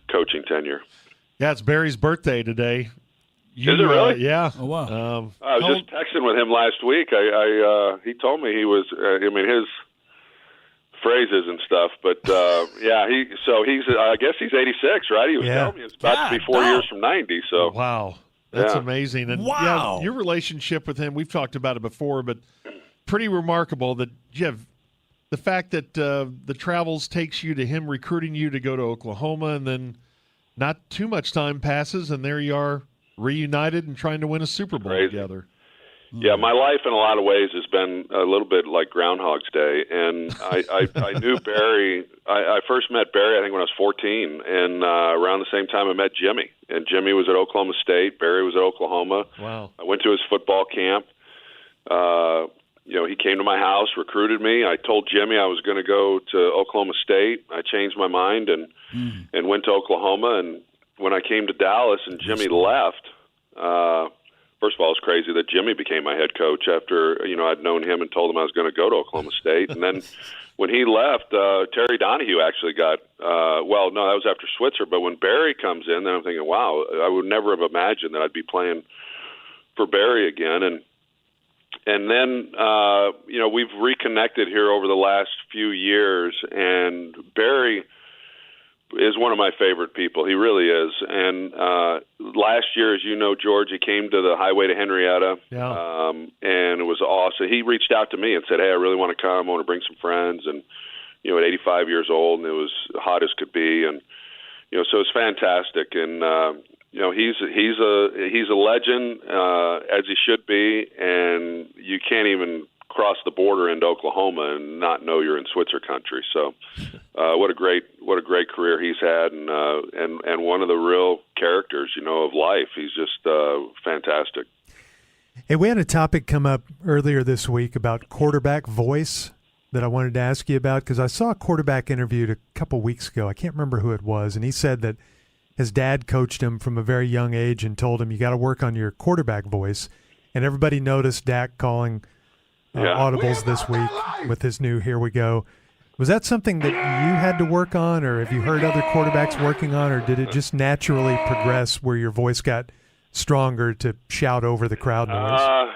coaching tenure. Yeah, it's Barry's birthday today. Is it really? Yeah. Oh, wow. I was just texting with him last week. He told me he was, his phrases and stuff, but he's I guess he's 86, right? He was telling me it's about to be 4 years from 90. So wow, that's amazing. And your relationship with him, we've talked about it before, but pretty remarkable that you have the fact that the travels takes you to him recruiting you to go to Oklahoma, and then not too much time passes, and there you are reunited and trying to win a Super Bowl together. Yeah, my life in a lot of ways has been a little bit like Groundhog's Day, and I knew Barry. I first met Barry, I think, when I was 14, and around the same time I met Jimmy. And Jimmy was at Oklahoma State. Barry was at Oklahoma. Wow. I went to his football camp. He came to my house, recruited me. I told Jimmy I was going to go to Oklahoma State. I changed my mind and went to Oklahoma. And when I came to Dallas and Jimmy left, first of all, it's crazy that Jimmy became my head coach after, I'd known him and told him I was going to go to Oklahoma State. And then when he left, Terry Donahue actually got, that was after Switzer. But when Barry comes in, then I'm thinking, wow, I would never have imagined that I'd be playing for Barry again. And then, we've reconnected here over the last few years, and Barry is one of my favorite people. He really is. And last year, as you know, George, he came to the highway to Henrietta, and it was awesome. He reached out to me and said, hey, I really want to come. I want to bring some friends. And, at 85 years old, and it was hot as could be. And, so it's fantastic. And, he's a legend, as he should be, and you can't even cross the border into Oklahoma and not know you're in Switzer country. So, what a great career he's had, and one of the real characters, of life. He's just fantastic. Hey, we had a topic come up earlier this week about quarterback voice that I wanted to ask you about, because I saw a quarterback interviewed a couple weeks ago. I can't remember who it was, and he said that his dad coached him from a very young age and told him, you got to work on your quarterback voice. And everybody noticed Dak calling audibles this week with his new "Here We Go." Was that something that you had to work on, or have you heard other quarterbacks working on, or did it just naturally progress where your voice got stronger to shout over the crowd noise?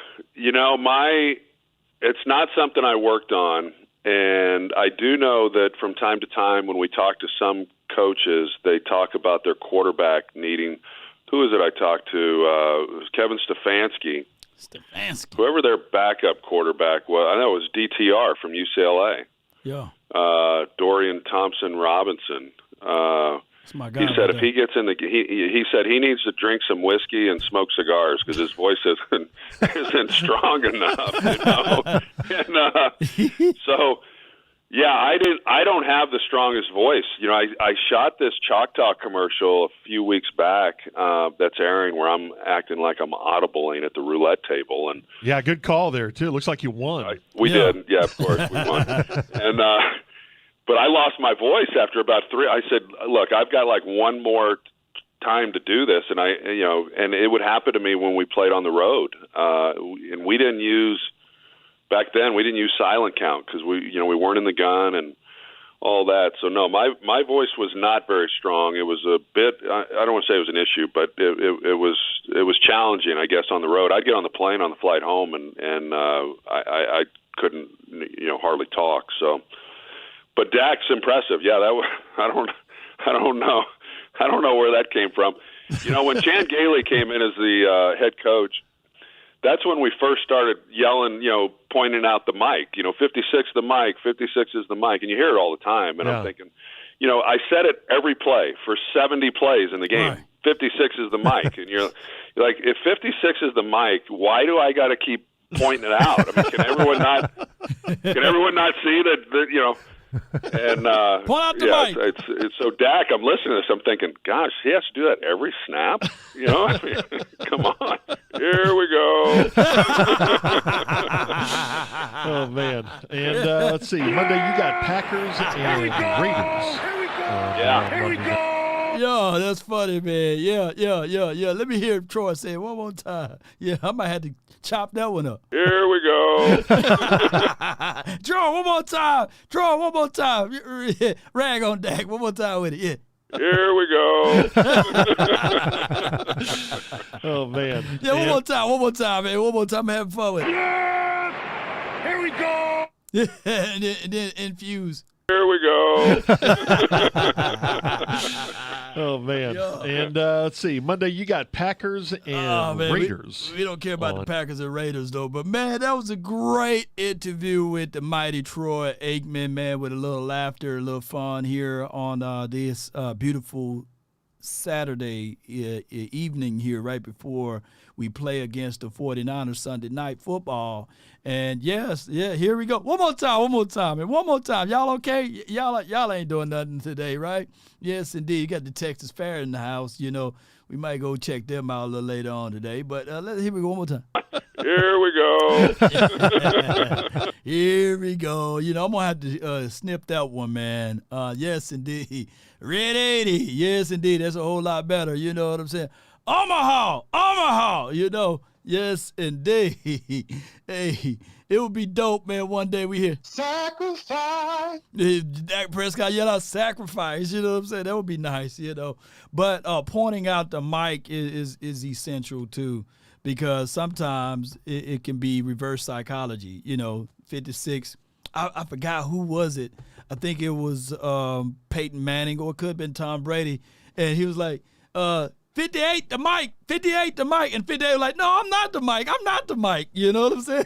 It's not something I worked on, and I do know that from time to time when we talk to some coaches, they talk about their quarterback needing. Who is it I talked to? It was Kevin Stefanski. Whoever their backup quarterback was, I know it was DTR from UCLA. Yeah. Dorian Thompson Robinson. That's my guy. He said if he gets in he said he needs to drink some whiskey and smoke cigars because his voice isn't strong enough. And so. Yeah, I don't have the strongest voice. I shot this Choctaw commercial a few weeks back that's airing where I'm acting like I'm audibling at the roulette table. And yeah, good call there too. It looks like you won. We did. Yeah, of course we won. And but I lost my voice after about 3. I said, "Look, I've got like one more time to do this," and and it would happen to me when we played on the road, and we didn't use. Back then, we didn't use silent count because we weren't in the gun and all that. So no, my voice was not very strong. It was a bit. I don't want to say it was an issue, but it was challenging, I guess, on the road. I'd get on the plane on the flight home, and I couldn't hardly talk. So, but Dak's impressive. Yeah, I don't know where that came from. When Chan Gailey came in as the head coach. That's when we first started yelling, pointing out the mic, 56 the mic, 56 is the mic, and you hear it all the time. And I'm thinking, I said it every play for 70 plays in the game. Right. 56 is the mic. And you're like, if 56 is the mic, why do I got to keep pointing it out? I mean, can everyone not see that And pull out the mic. It's so Dak. I'm listening to this. I'm thinking, gosh, he has to do that every snap. I mean, come on. Here we go. Oh man! And let's see. Monday you got Packers and Raiders. Here we go. Yo, that's funny, man. Yeah. Let me hear Troy say it one more time. Yeah, I might have to chop that one up. Here we go. Troy, one more time. Rag on Dak. One more time with it. Yeah. Here we go. Oh, man. Yeah, one more time, man. One more time. I'm having fun with it. Yeah! Here we go. Yeah, and then infuse. Here we go. Oh, man. Yeah. And let's see. Monday, you got Packers and Raiders. We don't care about the Packers and Raiders, though. But, man, that was a great interview with the mighty Troy Aikman, man, with a little laughter, a little fun here on this beautiful Saturday evening here right before we play against the 49ers Sunday Night Football. And, here we go. One more time. And one more time. Y'all okay? Y'all ain't doing nothing today, right? Yes, indeed. You got the Texas Fair in the house. We might go check them out a little later on today. But here we go one more time. Here we go. Here we go. I'm going to have to snip that one, man. Yes, indeed. Red 80. Yes, indeed. That's a whole lot better. You know what I'm saying? Omaha. Yes, indeed. Hey, it would be dope, man. One day we hear sacrifice. Dak Prescott yell out sacrifice. You know what I'm saying? That would be nice, But pointing out the mic is essential too, because sometimes it can be reverse psychology. 56. I forgot who was it. I think it was Peyton Manning, or it could have been Tom Brady, and he was like, 58 the mic, 58 the mic, and 58 was like, no, I'm not the mic. You know what I'm saying?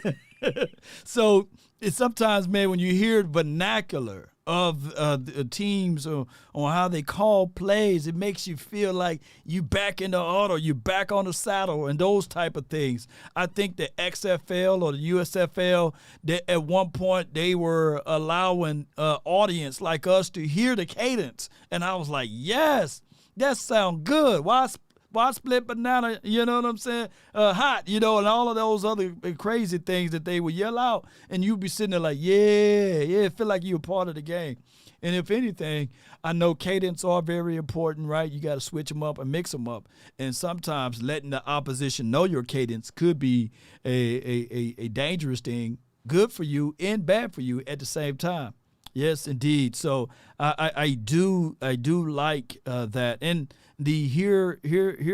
So it's sometimes, man, when you hear vernacular of the teams on how they call plays. It makes you feel like you back in the auto, you back on the saddle, and those type of things. I think the XFL or the USFL, at one point they were allowing audience like us to hear the cadence, and I was like, yes, that sounds good. Why split banana, you know what I'm saying, hot, and all of those other crazy things that they would yell out, and you'd be sitting there like, yeah, feel like you're a part of the game. And if anything, I know cadence are very important, right? You got to switch them up and mix them up. And sometimes letting the opposition know your cadence could be a dangerous thing, good for you and bad for you at the same time. Yes, indeed. So I do like that. And the here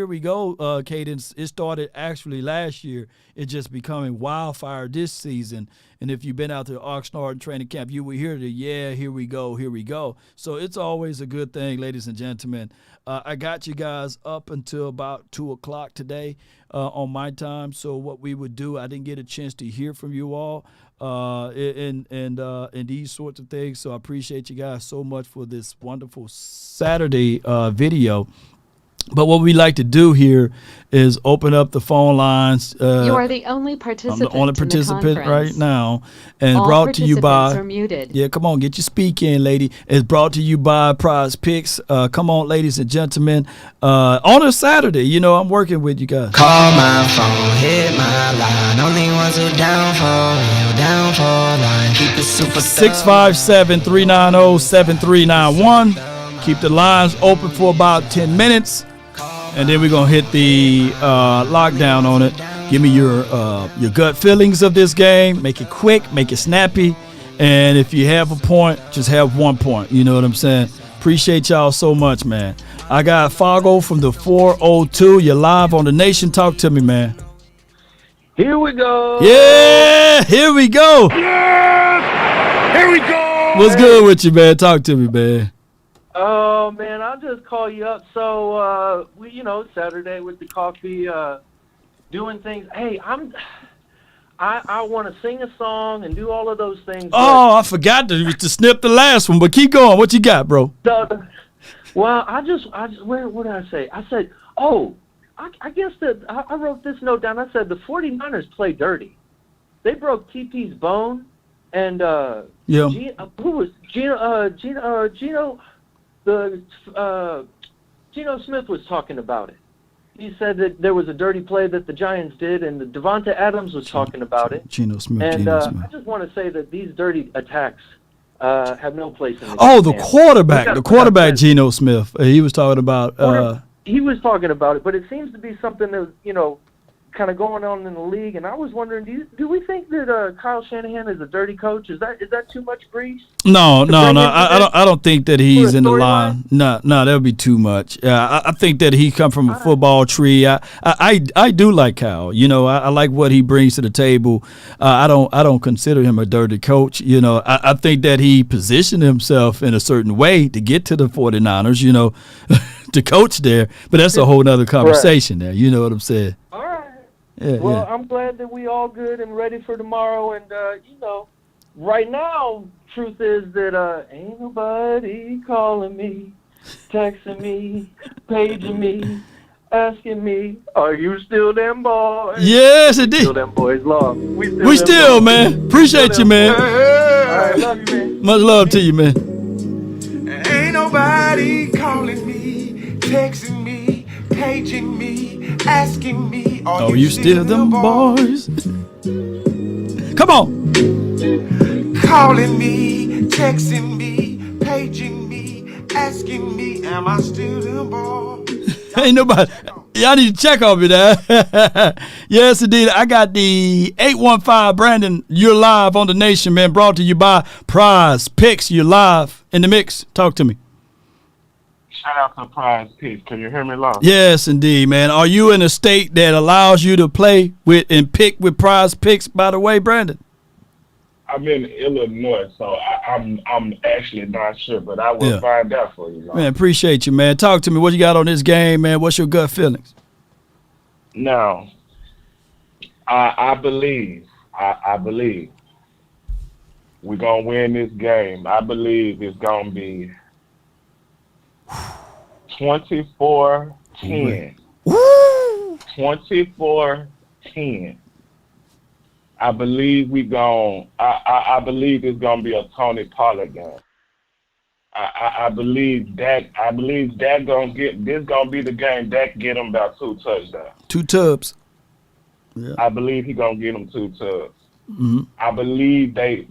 we go cadence, it started actually last year. It's just becoming wildfire this season. And if you've been out to Oxnard training camp, you will hear the here we go. So it's always a good thing, ladies and gentlemen. I got you guys up until about 2 o'clock today on my time. So what we would do, I didn't get a chance to hear from you all and these sorts of things. So I appreciate you guys so much for this wonderful Saturday video. But what we like to do here is open up the phone lines. You are the only participant. I'm the only participant right now, and all brought to you by. Are muted. Yeah, come on, get your speak in, lady. It's brought to you by Prize Picks. Come on, ladies and gentlemen. On a Saturday, I'm working with you guys. Call my phone, hit my line. Only ones who down for line. Keep it super 657-390-7391. Keep the lines open for about 10 minutes. And then we're going to hit the lockdown on it. Give me your gut feelings of this game. Make it quick. Make it snappy. And if you have a point, just have 1 point. You know what I'm saying? Appreciate y'all so much, man. I got Fago from the 402. You're live on the Nation. Talk to me, man. Here we go. Yeah, here we go. Yes! Here we go! What's good with you, man? Talk to me, man. Oh, man, I'll just call you up. So, Saturday with the coffee, doing things. Hey, I want to sing a song and do all of those things. Oh, I forgot to snip the last one, but keep going. What you got, bro? Well, I just what did I say? I said, I guess that I wrote this note down. I said the 49ers play dirty. They broke TP's bone, and yeah. Who was Gino? Geno Smith was talking about it. He said that there was a dirty play that the Giants did, and the Devonta Adams was talking about it. Geno Smith. And I just want to say that these dirty attacks have no place in the game. Oh, the quarterback, Geno Smith. He was talking about. He was talking about it, but it seems to be something that kind of going on in the league. And I was wondering, do we think that Kyle Shanahan is a dirty coach? Is that too much grease? No. I don't think that he's in the line. No, that would be too much. I think that he come from a football tree. I do like Kyle. I like what he brings to the table. I don't consider him a dirty coach. I think that he positioned himself in a certain way to get to the 49ers. To coach there, but that's a whole nother conversation there. You know what I'm saying? All right. Yeah, well, I'm glad that we all good and ready for tomorrow. And, right now, truth is that ain't nobody calling me, texting me, paging me, asking me, are you still them boys? Yes, indeed. Still them boys, love. We still, man. Appreciate you, man. All right, love you, man. Much love to you, man. Ain't nobody calling me, texting me, paging me, asking me, are you still them boys? Come on. Calling me, texting me, paging me, asking me, am I still them boys? Ain't nobody. Y'all need to check on me there. Yes, indeed. I got the 815 Brandon. You're live on the Nation, man. Brought to you by Prize Picks. You're live in the mix. Talk to me. Shout out to Prize Picks. Can you hear me loud? Yes, indeed, man. Are you in a state that allows you to play with and pick with Prize Picks, by the way, Brandon? I'm in Illinois, so I'm actually not sure, but I will find out for you. Man, appreciate you, man. Talk to me. What you got on this game, man? What's your gut feelings? Now, I believe we're going to win this game. I believe it's going to be 24-10. 24-10. I believe I believe it's gonna be a Tony Pollard game. I believe Dak gonna get this gonna be the game Dak get him about 2 touchdowns. 2 tubs. Yeah. I believe he gonna get him 2 tubs. Mm-hmm. I believe I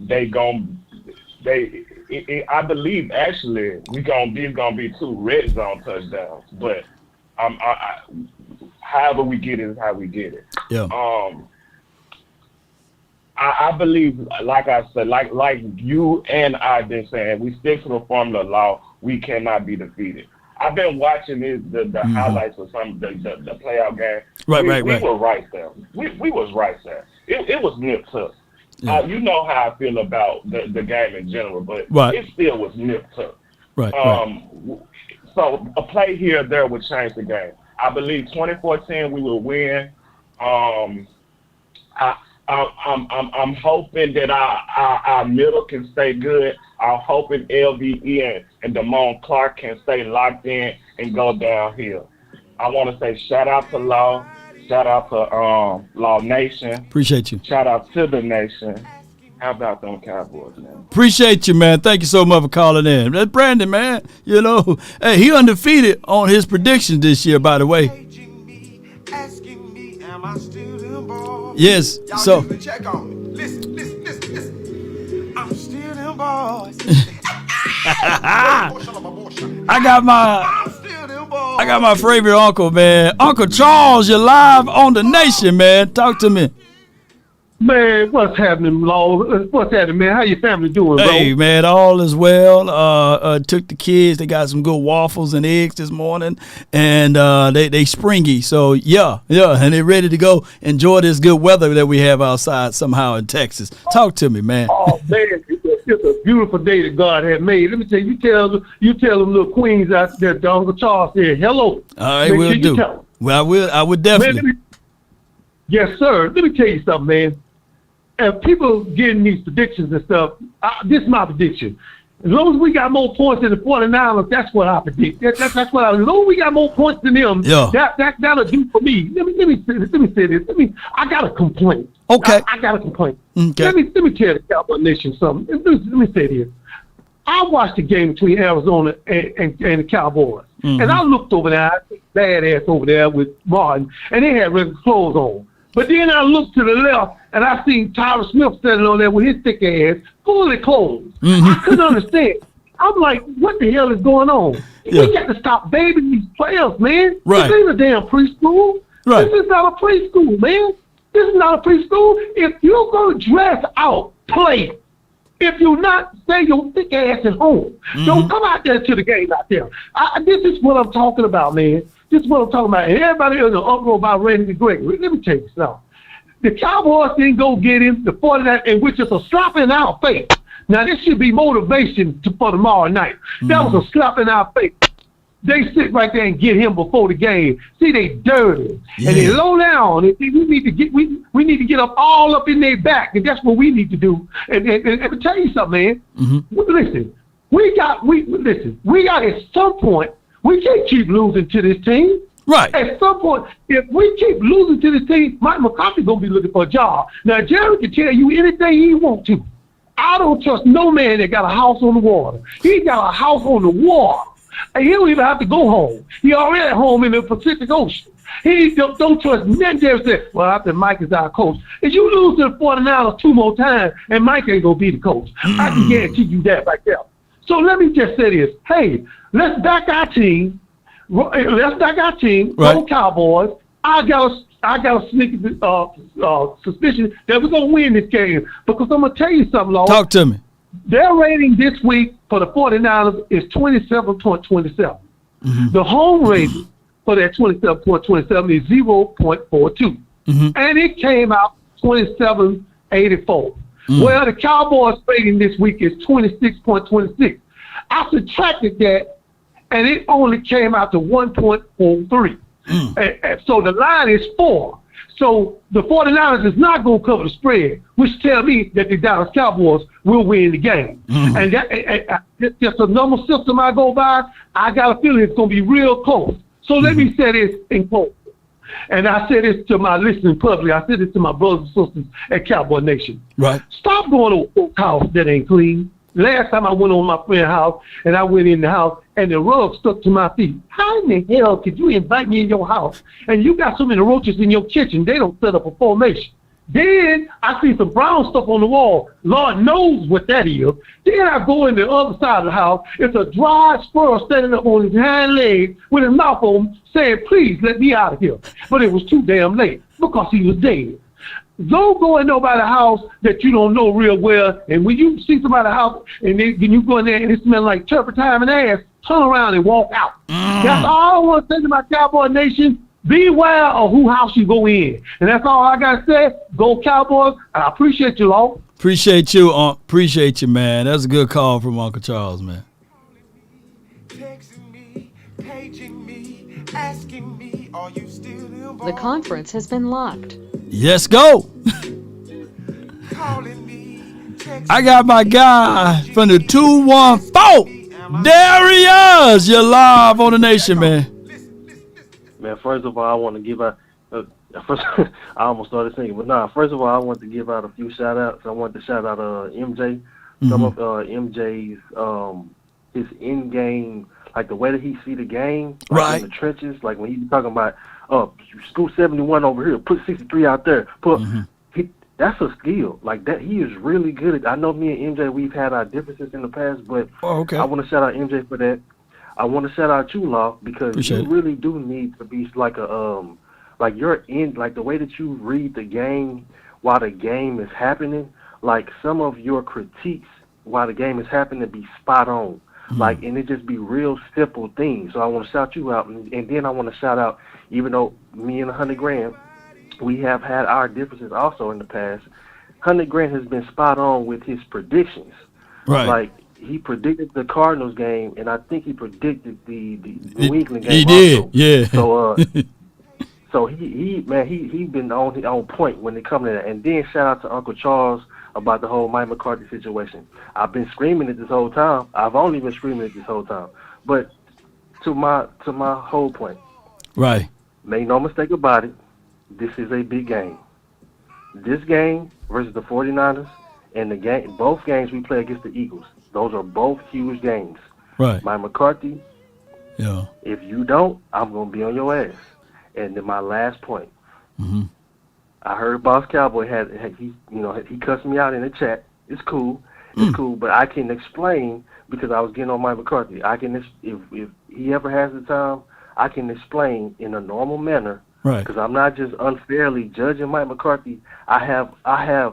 believe actually these gonna be 2 red zone touchdowns. But however we get it is how we get it. Yeah. I believe, like I said, like you and I have been saying, we stick to the formula law. We cannot be defeated. I've been watching the highlights of some the playoff game. We were right there. We was right there. It was nip tuck. Yeah. You know how I feel about the game in general, but it still was nip tuck. Right. So a play here or there would change the game. I believe 24-10 we will win. I'm hoping that our middle can stay good. I'm hoping LVE and Damone Clark can stay locked in and go downhill. I want to say shout out to Law, shout out to Law Nation. Appreciate you. Shout out to the nation. How about them Cowboys, man? Appreciate you, man. Thank you so much for calling in. That's Brandon, man. You know, hey, he undefeated on his predictions this year, by the way. Yes, so. Check on me. Listen. I'm still them boys. I got my favorite uncle, man. Uncle Charles, you're live on the nation, man. Talk to me. Man, what's happening, Lord? What's happening, man? How your family doing, bro? Hey, man, all is well. Took the kids. They got some good waffles and eggs this morning, and they springy. So, yeah, and they're ready to go enjoy this good weather that we have outside somehow in Texas. Talk to me, man. Oh, man, it's a beautiful day that God has made. Let me tell you, you tell them little queens out there, Uncle Charles said hello. All right, we'll do. Well, I would definitely. Man, yes, sir. Let me tell you something, man. And people getting these predictions and stuff, this is my prediction. As long as we got more points than the 49ers, that's what I predict. As long as we got more points than them, that'll do for me. Let me say this. I got a complaint. Okay. I got a complaint. Okay. Let me tell the Cowboy Nation something. Let me say this. I watched the game between Arizona and the Cowboys. Mm-hmm. And I looked over there, I see badass over there with Martin, and they had regular clothes on. But then I looked to the left, and I seen Tyler Smith standing on there with his thick ass, fully clothed. Mm-hmm. I couldn't understand. I'm like, what the hell is going on? Yeah. We got to stop babying these players, man. Right. This ain't a damn preschool. Right. This is not a preschool, man. This is not a preschool. If you're going to dress out, play. If you're not, stay your thick ass at home. Mm-hmm. Don't come out there to the game out there. This is what I'm talking about, man. This is what I'm talking about. And everybody is an uproar about Randy Gregory. Let me tell you something. The Cowboys didn't go get him, the 49ers, and which is a slap in our face. Now, this should be motivation for tomorrow night. Mm-hmm. That was a slap in our face. They sit right there and get him before the game. See, they dirty. Yeah. And they low down. And we need to get up all up in their back, and that's what we need to do. And to tell you something, man. Mm-hmm. Listen, we got at some point, we can't keep losing to this team. Right. At some point, if we keep losing to this team, Mike McCarthy's going to be looking for a job. Now, Jerry can tell you anything he wants to. I don't trust no man that got a house on the water. He got a house on the water. And he don't even have to go home. He already at home in the Pacific Ocean. He don't trust nothing there. Say, well, after Mike is our coach. If you lose to the 49ers 2 more times, and Mike ain't going to be the coach. I can guarantee you that right there. So let me just say this. Hey, let's back our team. Right. Go Cowboys. I got a sneaky suspicion that we're gonna win this game because I'm gonna tell you something, Lord. Talk to me. Their rating this week for the 49ers is 27.27. Mm-hmm. The home rating for that 27.27 is 0.42, mm-hmm. and it came out 27.84. Mm-hmm. Well, the Cowboys rating this week is 26.26. I subtracted that. And it only came out to 1.43. And so the line is 4. So the 49ers is not going to cover the spread, which tell me that the Dallas Cowboys will win the game. And that just a normal system I go by. I got a feeling it's going to be real close. So let me say this in close. And I say this to my listening public. I say this to my brothers and sisters at Cowboy Nation. Right. Stop going to a house that ain't clean. Last time I went on my friend's house, and I went in the house, and the rug stuck to my feet. How in the hell could you invite me in your house, and you got so many roaches in your kitchen, they don't set up a formation? Then I see some brown stuff on the wall. Lord knows what that is. Then I go in the other side of the house. It's a dry squirrel standing up on his hind legs with his mouth open saying, please let me out of here. But it was too damn late because he was dead. Don't go in nobody's house that you don't know real well. And when you see somebody's house and when you go in there and it smells like turpentine and ass, turn around and walk out. That's all I want to say to my Cowboy Nation. Beware of who house you go in. And that's all I got to say. Go Cowboys. I appreciate you, Law. Appreciate you, appreciate you, man. That's a good call from Uncle Charles, man. Texting me, paging me, asking me, are you still involved? The conference has been locked. Yes, go. Calling me, texting I got my guy from the 214. There he is. You're live on the Nation, man. Man, first of all, I want to give out. First, I almost started singing, but first of all, I want to give out a few shout outs. I want to shout out MJ. Some of MJ's his in game, like the way that he see the game, like right in the trenches. Like when he's talking about, scoot 71 over here, put 63 out there, put. That's a skill. Like that, he is really good at. I know me and MJ, we've had our differences in the past, but I want to shout out MJ for that. I want to shout out you, Law, because you really do need to be like like you're in, like the way that you read the game while the game is happening, like some of your critiques while the game is happening be spot on. Like, and it just be real simple things. So I want to shout you out. And then I want to shout out, even though me and 100 Grand, we have had our differences also in the past, 100 Grand has been spot on with his predictions. Right. Like, he predicted the Cardinals game, and I think he predicted the New England game. He did, also. yeah. So, so he been on point when it comes to that. And then shout out to Uncle Charles about the whole Mike McCarthy situation. I've been screaming it this whole time. I've only been screaming it this whole time. But to my whole point, right? Make no mistake about it. This is a big game. This game versus the 49ers and the game, both games we play against the Eagles. Those are both huge games. Right. Mike McCarthy. Yeah. If you don't, I'm gonna be on your ass. And then my last point. I heard Boss Cowboy he cussed me out in the chat. It's cool. It's cool, but I can explain because I was getting on Mike McCarthy. I can if he ever has the time, I can explain in a normal manner. Right. Because I'm not just unfairly judging Mike McCarthy. I have.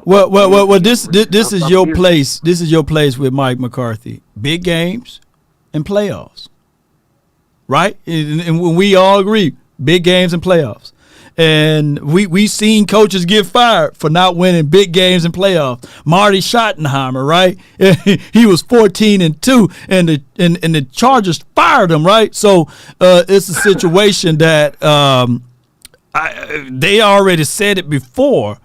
Well. This is your place. This is your place with Mike McCarthy. Big games and playoffs. Right. And we all agree, big games and playoffs. And we seen coaches get fired for not winning big games and playoffs. Marty Schottenheimer, right? He was 14-2, and the Chargers fired him, right? So it's a situation that they already said it before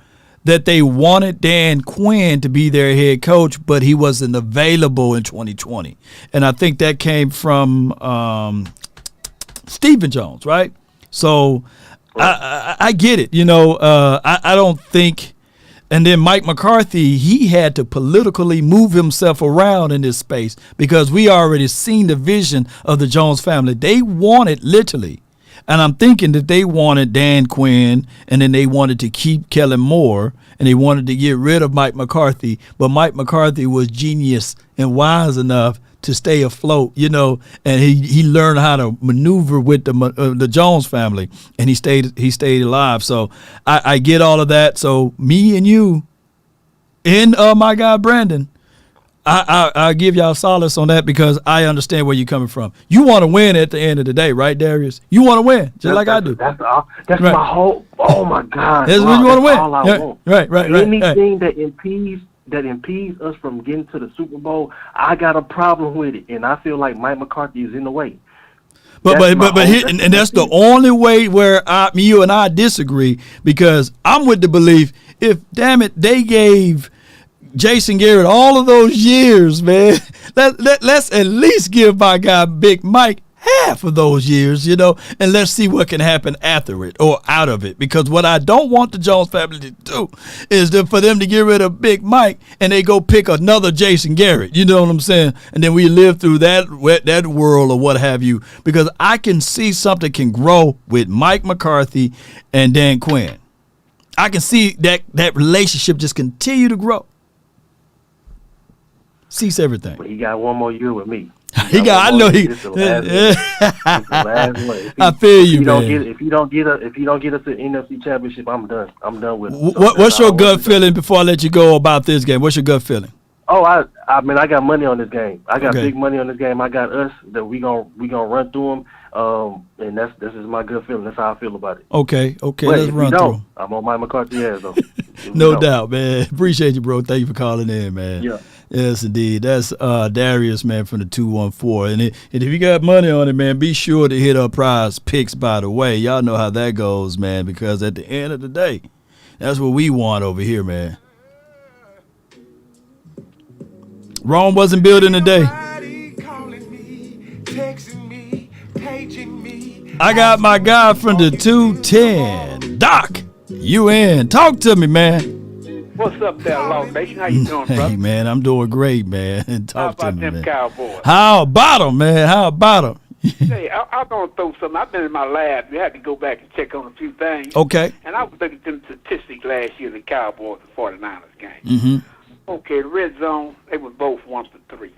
that they wanted Dan Quinn to be their head coach, but he wasn't available in 2020. And I think that came from Stephen Jones, right? So I get it. I don't think – and then Mike McCarthy, he had to politically move himself around in this space because we already seen the vision of the Jones family. They wanted literally – and I'm thinking that they wanted Dan Quinn, and then they wanted to keep Kellen Moore, and they wanted to get rid of Mike McCarthy. But Mike McCarthy was genius and wise enough to stay afloat, and he learned how to maneuver with the Jones family, and he stayed alive. So I get all of that. So me and you and my guy Brandon, I give y'all solace on that because I understand where you're coming from. You want to win at the end of the day, right, Darius? You want to win, just like I do. That's right. My whole. Oh my God! That's what you want to win. All I want. Right. Anything that impedes us from getting to the Super Bowl, I got a problem with it, and I feel like Mike McCarthy is in the way. But here, and that's the only way where you and I disagree, because I'm with the belief, if, damn it, they gave Jason Garrett all of those years, man, let's at least give my guy Big Mike half of those years, and let's see what can happen after it or out of it. Because what I don't want the Jones family to do is for them to get rid of Big Mike and they go pick another Jason Garrett. You know what I'm saying? And then we live through that world or what have you. Because I can see something can grow with Mike McCarthy and Dan Quinn. I can see that relationship just continue to grow. Cease everything. But he got one more year with me. I know he. It's the last one. I feel you, man. If you don't get us an NFC Championship, I'm done. I'm done with it. What's your gut feeling before I let you go about this game? What's your gut feeling? Oh, I mean, I got money on this game. I got big money on this game. I got us that we gonna run through them. And this is my gut feeling. That's how I feel about it. Okay, but let's run through. I'm on Mike McCarthy ass though. No doubt, man. Appreciate you, bro. Thank you for calling in, man. Yeah. Yes, indeed. That's Darius, man, from the 214. And if you got money on it, man, be sure to hit our prize picks, by the way. Y'all know how that goes, man, because at the end of the day, that's what we want over here, man. Rome wasn't built in a day. I got my guy from the 210. Doc, you in. Talk to me, man. What's up there, Law Nation? How you doing, brother? Hey, man, I'm doing great, man. Talk to me, them man. Cowboys? How about them, man? How about them? Hey, I'm going to throw something. I've been in my lab. You had to go back and check on a few things. Okay. And I was looking at them statistics last year, the Cowboys and 49ers game. Mm-hmm. Okay, the red zone, they were both 1 for 3.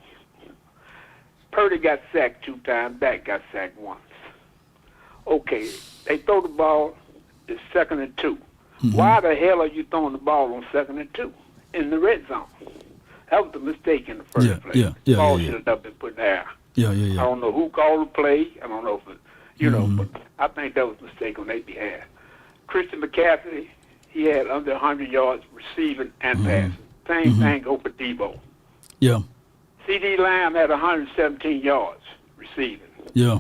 Purdy got sacked 2 times. Dak got sacked once. Okay, they throw the ball, it's 2nd and 2. Mm-hmm. Why the hell are you throwing the ball on 2nd and 2 in the red zone? That was the mistake in the first place. The ball should have not been put in the air. Yeah. I don't know who called the play. I don't know if it, but I think that was a mistake on their behalf. Christian McCaffrey, he had under 100 yards receiving and passing. Same thing go for Debo. Yeah. C.D. Lamb had 117 yards receiving. Yeah.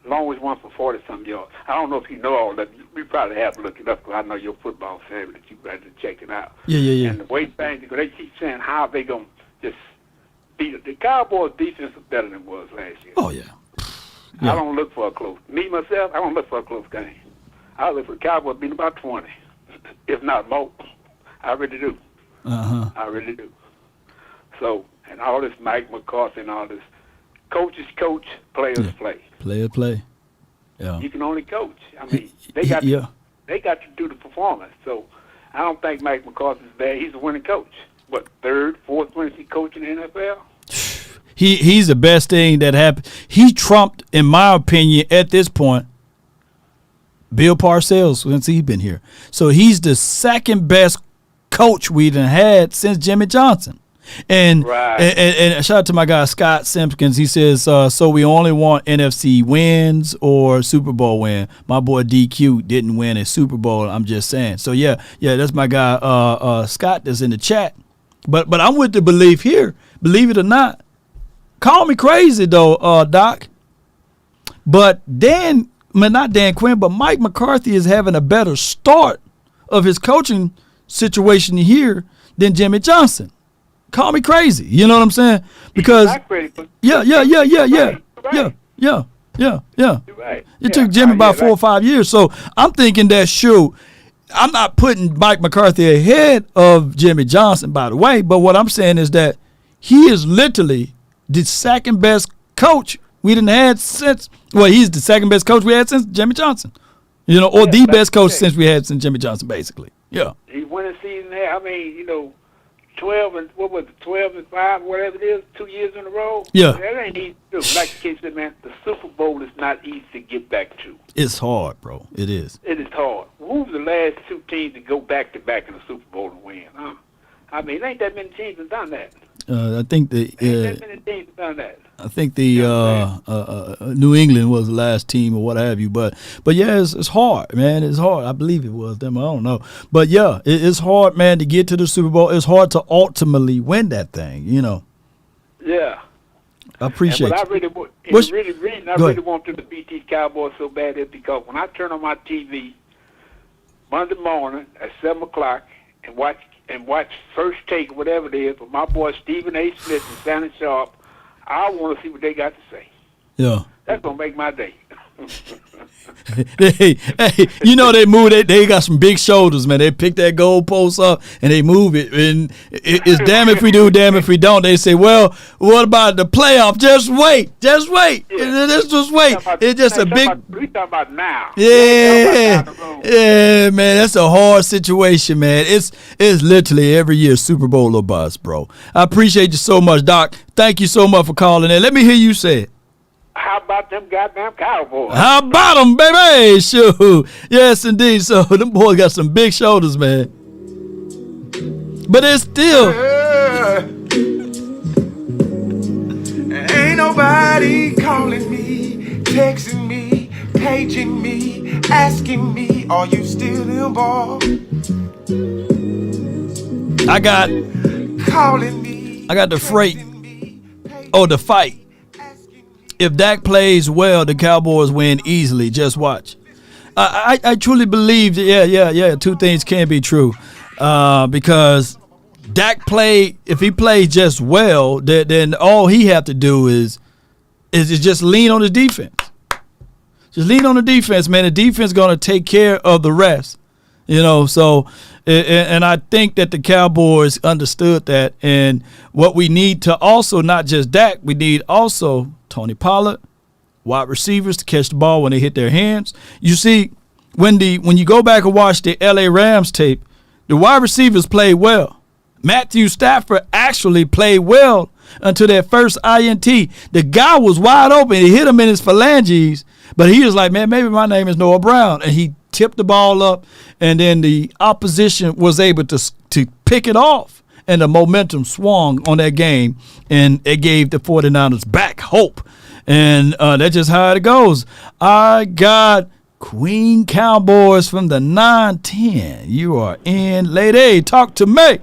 Longest one for 40-some yards. I don't know if you know all that. We probably have to look it up because I know your football savvy that you better check it out. Yeah. And the way things, they keep saying how they going to just beat it. The Cowboys' defense is better than it was last year. Oh, yeah. I don't look for a close. Me, myself, I don't look for a close game. I look for the Cowboys beating about 20, if not more. I really do. Uh-huh. I really do. So, and all this Mike McCarthy and all this, coaches coach, players play. Players play. Yeah. You can only coach. I mean, they got to do the performance. So, I don't think Mike McCarthy's bad. He's a winning coach. What, 3rd, 4th winning he coaching in the NFL? He's the best thing that happened. He trumped, in my opinion, at this point, Bill Parcells since he's been here. So he's the second best coach we done had since Jimmy Johnson. And shout out to my guy Scott Simpkins. He says, so we only want NFC wins or Super Bowl win. My boy DQ didn't win a Super Bowl. I'm just saying. So yeah, that's my guy Scott that's in the chat. But I'm with the belief here. Believe it or not. Call me crazy though, Doc. But not Dan Quinn, but Mike McCarthy is having a better start of his coaching situation here than Jimmy Johnson. Call me crazy. You know what I'm saying? Because yeah. It took Jimmy about 4 or 5 years. So I'm thinking that I'm not putting Mike McCarthy ahead of Jimmy Johnson, by the way. But what I'm saying is that he is literally the second best coach we didn't had since. Well, he's the second best coach we had since Jimmy Johnson. Or the best coach since we had since Jimmy Johnson, basically. Yeah. He won a season there. I mean, 12 and 5, whatever it is, 2 years in a row. Yeah. That ain't easy to do. Like the kid said, man, the Super Bowl is not easy to get back to. It's hard, bro. It is. It is hard. Who's the last 2 teams to go back-to-back in the Super Bowl and win? Huh? I mean, ain't that many teams have done that. I think ain't that many teams have done that. I think the New England was the last team or what have you, but yeah, it's hard, man. It's hard. I believe it was them. I don't know, but yeah, it's hard, man, to get to the Super Bowl. It's hard to ultimately win that thing, Yeah. I appreciate but you. I really, Go really ahead. want them to beat these Cowboys so bad is because when I turn on my TV Monday morning at 7 o'clock and watch First Take, whatever it is, with my boy Stephen A. Smith and Shannon Sharp, I want to see what they got to say. Yeah. That's gonna make my day. Hey, you know they move. They got some big shoulders, man. They pick that goalpost up and they move it. And it's damn if we do, damn if we don't. They say, well, what about the playoff? Just wait. Just wait. Just wait. It's just a big. We talking about now. Yeah, yeah, man. That's a hard situation, man. It's literally every year Super Bowl or bust, bro. I appreciate you so much, Doc. Thank you so much for calling in. Let me hear you say it. How about them goddamn Cowboys? How about them, baby? Shoot. Yes, indeed. So them boys got some big shoulders, man. But it's still. Ain't nobody calling me, texting me, paging me, asking me, are you still involved? I got the freight. Oh, the fight. If Dak plays well, the Cowboys win easily. Just watch. I truly believe that, two things can be true. Because Dak if he plays just well, then all he have to do is just lean on his defense. Just lean on the defense, man. The defense going to take care of the rest. So and I think that the Cowboys understood that. And what we need to also, not just Dak, we need also Tony Pollard, wide receivers to catch the ball when they hit their hands. You see, when you go back and watch the LA Rams tape, the wide receivers played well. Matthew Stafford actually played well until that first INT. The guy was wide open. He hit him in his phalanges, but he was like, man, maybe my name is Noah Brown. And he tipped the ball up, and then the opposition was able to pick it off. And the momentum swung on that game, and it gave the 49ers back hope. And that's just how it goes. I got Queen Cowboys from the 910. You are in. Lady, talk to me.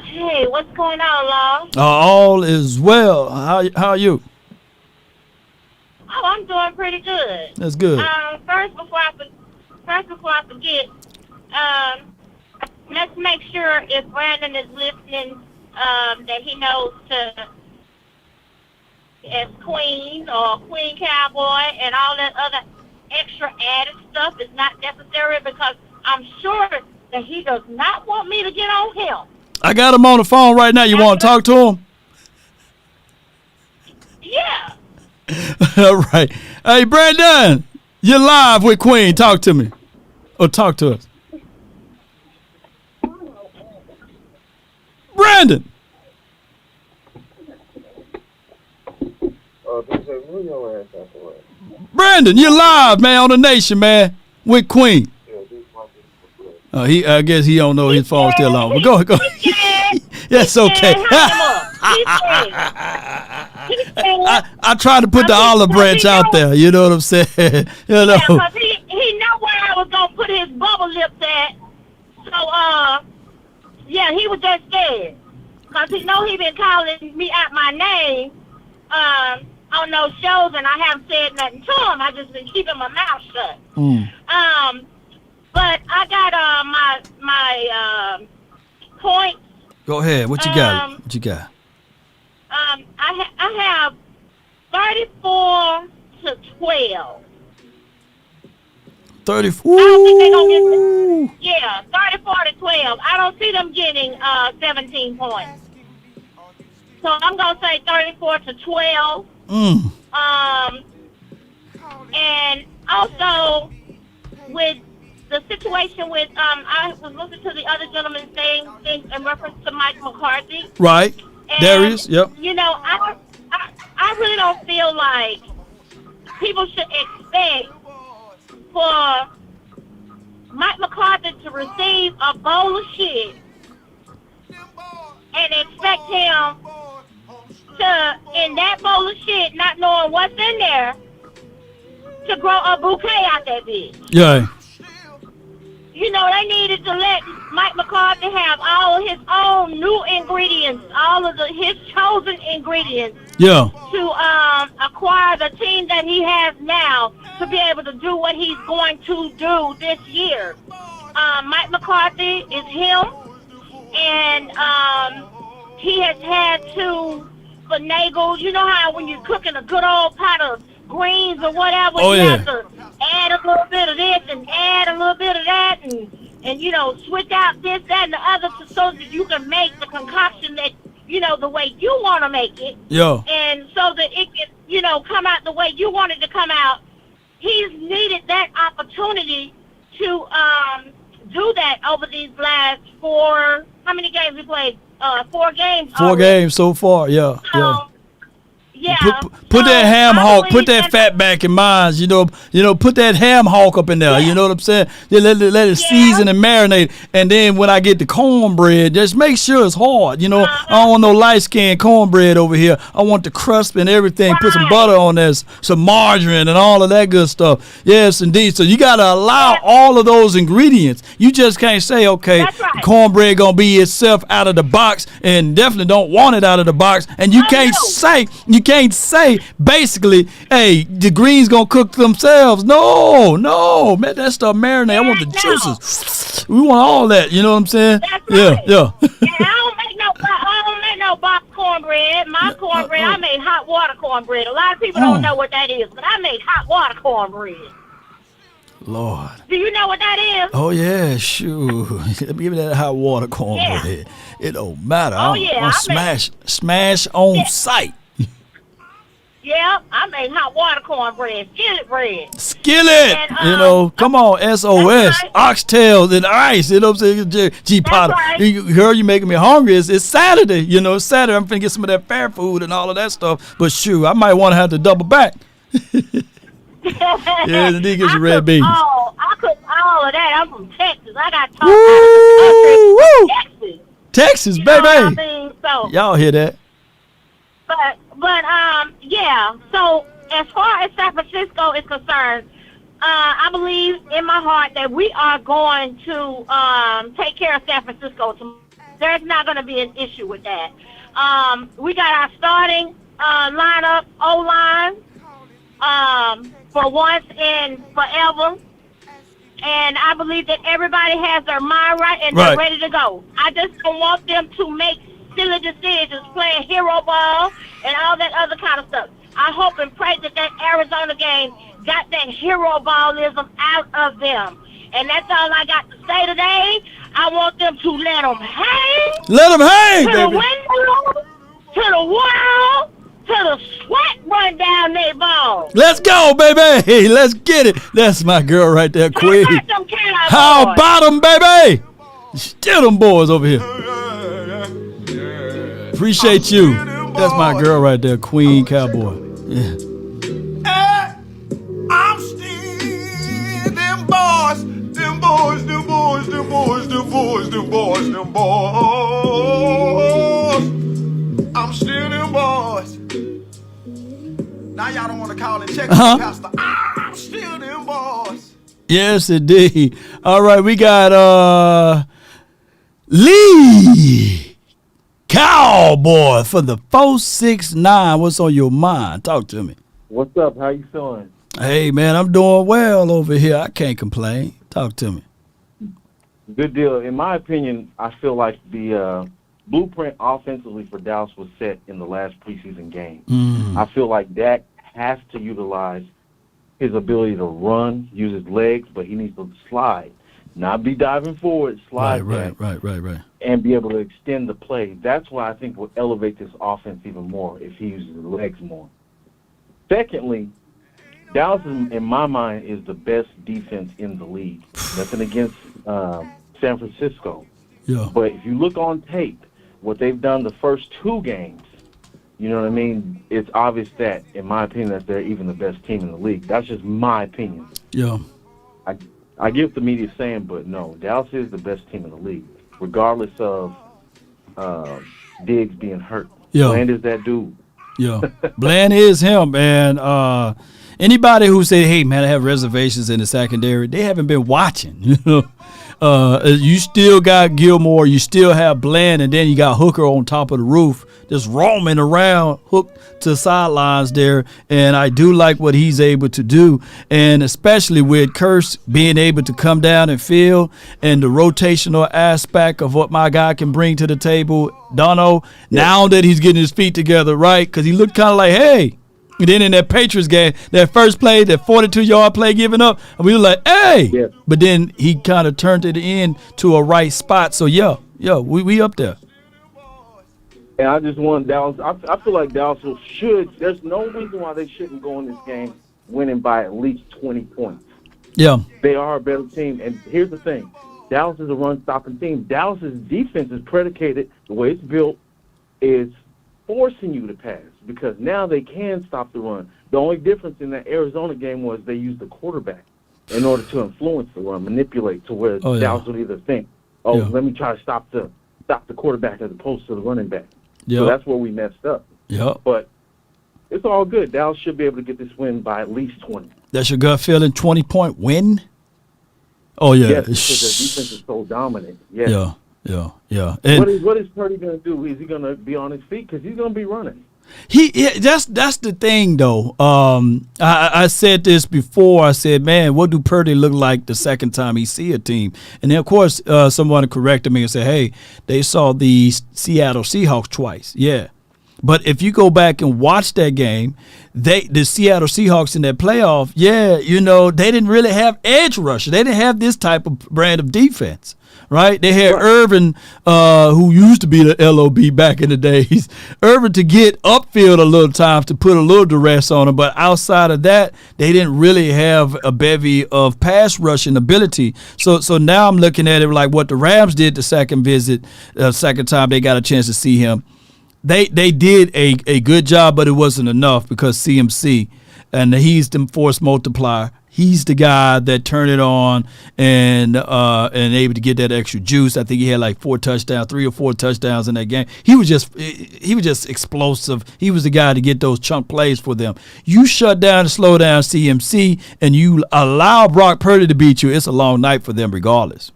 Hey, what's going on, Law? All is well. How are you? Oh, I'm doing pretty good. That's good. First, before I forget, let's make sure if Brandon is listening, that he knows to, as Queen or Queen Cowboy and all that other extra added stuff is not necessary, because I'm sure that he does not want me to get on him. I got him on the phone right now. You want to talk to him? Yeah. All right. Hey, Brandon, you're live with Queen. Talk to me. Or talk to us. Brandon. Brandon, you're live, man, on the Nation, man, with Queen. I guess he don't know his phone's still on. But go ahead. That's okay. I try to put the olive branch out there. You know what I'm saying? Yeah, because he know where I was gonna put his bubble lips at. So yeah, he was just scared, because he know he been calling me out my name on those shows, and I haven't said nothing to him. I just been keeping my mouth shut. But I got my points. Go ahead. What you got? What you got? I have 34 to 12. 34. I don't think they're gonna get 34 to 12. I don't see them getting 17 points. So I'm gonna say 34 to 12. And also with the situation with I was listening to the other gentleman's thing in reference to Mike McCarthy. Right. And, Darius, yep. I really don't feel like people should expect for Mike McCarthy to receive a bowl of shit and expect him to, in that bowl of shit, not knowing what's in there, to grow a bouquet out that bitch. Yeah. they needed to let Mike McCarthy have all his own new ingredients, all of his chosen ingredients. Yeah. To acquire the team that he has now to be able to do what he's going to do this year. Mike McCarthy is him, and he has had to finagle. You know how when you're cooking a good old pot of greens or whatever, you have to add a little bit of this and add a little bit of that, and you know, switch out this, that, and the other so that you can make the concoction that, you know, the way you want to make it. Yeah. And so that it can, you know, come out the way you want it to come out. He's needed that opportunity to do that over these last how many games we played? 4 games. 4 games so far. Yeah. Yeah. Put that ham hawk, put that fat back in mind. You know, put that ham hawk up in there. You know what I'm saying? Let it season and marinate. And then when I get the cornbread, just make sure it's hard. You know, I don't want no light skinned cornbread over here. I want the crust and everything. Put some butter on there, some margarine and all of that good stuff. Yes, indeed. So you gotta allow all of those ingredients. You just can't say, okay, the cornbread gonna be itself out of the box, and definitely don't want it out of the box. And you can't say basically, hey, the greens gonna cook themselves. No, man, that stuff marinate. I want the juices. We want all that. You know what I'm saying? That's Yeah. right. Yeah, I don't make no box cornbread. My cornbread, I made hot water cornbread. A lot of people don't know what that is, but I made hot water cornbread. Lord. Do you know what that is? Oh yeah, sure. Give me that hot water cornbread. It don't matter. I'm smash on sight. Yeah, I made hot water cornbread, skillet bread. Skillet! And, come on, SOS, oxtails and ice. You know what I'm saying? G Potter. Right. You heard you making me hungry. It's Saturday. You know, it's Saturday. I'm finna get some of that fair food and all of that stuff. But shoot, I might want to have to double back. Yeah, indeed, get some red beans. I cook all of that. I'm from Texas. I got taught out of Texas. Texas, You baby. know what I mean? So, y'all hear that? But yeah. So as far as San Francisco is concerned, I believe in my heart that we are going to take care of San Francisco. There's not going to be an issue with that. We got our starting lineup, O-line, for once and forever. And I believe that everybody has their mind right and they're ready to go. I just don't want them to make silly decisions, playing hero ball and all that other kind of stuff. I hope and pray that Arizona game got that hero ballism out of them. And that's all I got to say today. I want them to let them hang. Let them hang, to baby. The window, to the wall, to the sweat run down their ball. Let's go, baby. Hey, let's get it. That's my girl right there, Queen. How about them, baby? Still them boys over here. Appreciate you. That's my girl right there, Queen Cowboy. Yeah. I'm still them boys, them boys, them boys, them boys, them boys, them boys, them boys. I'm still them boys. Now y'all don't want to call and check on Pastor. I'm still them boys. Yes, indeed. All right, we got Lee Cowboy for the 469. What's on your mind? Talk to me. What's up? How you feeling? Hey, man, I'm doing well over here. I can't complain. Talk to me. Good deal. In my opinion, I feel like the blueprint offensively for Dallas was set in the last preseason game. I feel like Dak has to utilize his ability to run, use his legs, but he needs to slide. Not be diving forward, slide Right. and be able to extend the play. That's why I think will elevate this offense even more if he uses his legs more. Secondly, Dallas, in my mind, is the best defense in the league. Nothing against San Francisco. Yeah. But if you look on tape, what they've done the first 2 games, you know what I mean? It's obvious that, in my opinion, that they're even the best team in the league. That's just my opinion. Yeah. I get what the media's saying, but no, Dallas is the best team in the league, regardless of Diggs being hurt. Yeah. Bland is that dude. Yeah. Bland is him, and anybody who say, hey, man, I have reservations in the secondary, they haven't been watching. You know, You still got Gilmore, you still have Bland, and then you got Hooker on top of the roof, just roaming around, hooked to the sidelines there. And I do like what he's able to do, and especially with Curse being able to come down and field, and the rotational aspect of what my guy can bring to the table. Dono, now that he's getting his feet together, right? Because he looked kind of like, hey. And then in that Patriots game, that first play, that 42-yard play giving up, and we were like, hey. Yeah. But then he kind of turned it in to a right spot. So, we up there. And I just want Dallas. I feel like Dallas should. There's no reason why they shouldn't go in this game winning by at least 20 points. Yeah. They are a better team. And here's the thing. Dallas is a run-stopping team. Dallas's defense is predicated, the way it's built, is forcing you to pass because now they can stop the run. The only difference in that Arizona game was they used the quarterback in order to influence the run, manipulate to where Dallas would either think, let me try to stop the quarterback as opposed to the running back. Yep. So that's where we messed up. Yep. But it's all good. Dallas should be able to get this win by at least 20. That's your gut feeling, 20-point win? Oh, yeah. Yes, because their defense is so dominant. Yes. Yeah. And what is Purdy going to do? Is he going to be on his feet? Because he's going to be running. That's the thing, though. I said this before. I said, man, what do Purdy look like the second time he see a team? And then, of course, someone corrected me and said, hey, they saw the Seattle Seahawks twice. Yeah. But if you go back and watch that game, the Seattle Seahawks in that playoff, they didn't really have edge rusher. They didn't have this type of brand of defense, right? They had Irvin, who used to be the LOB back in the days, Irvin to get upfield a little time to put a little duress on him. But outside of that, they didn't really have a bevy of pass rushing ability. So now I'm looking at it like what the Rams did the second time they got a chance to see him. They did a good job, but it wasn't enough because CMC, and he's the force multiplier. He's the guy that turned it on and able to get that extra juice. I think he had like 3 or 4 touchdowns in that game. He was just explosive. He was the guy to get those chunk plays for them. You shut down and slow down CMC, and you allow Brock Purdy to beat you. It's a long night for them regardless.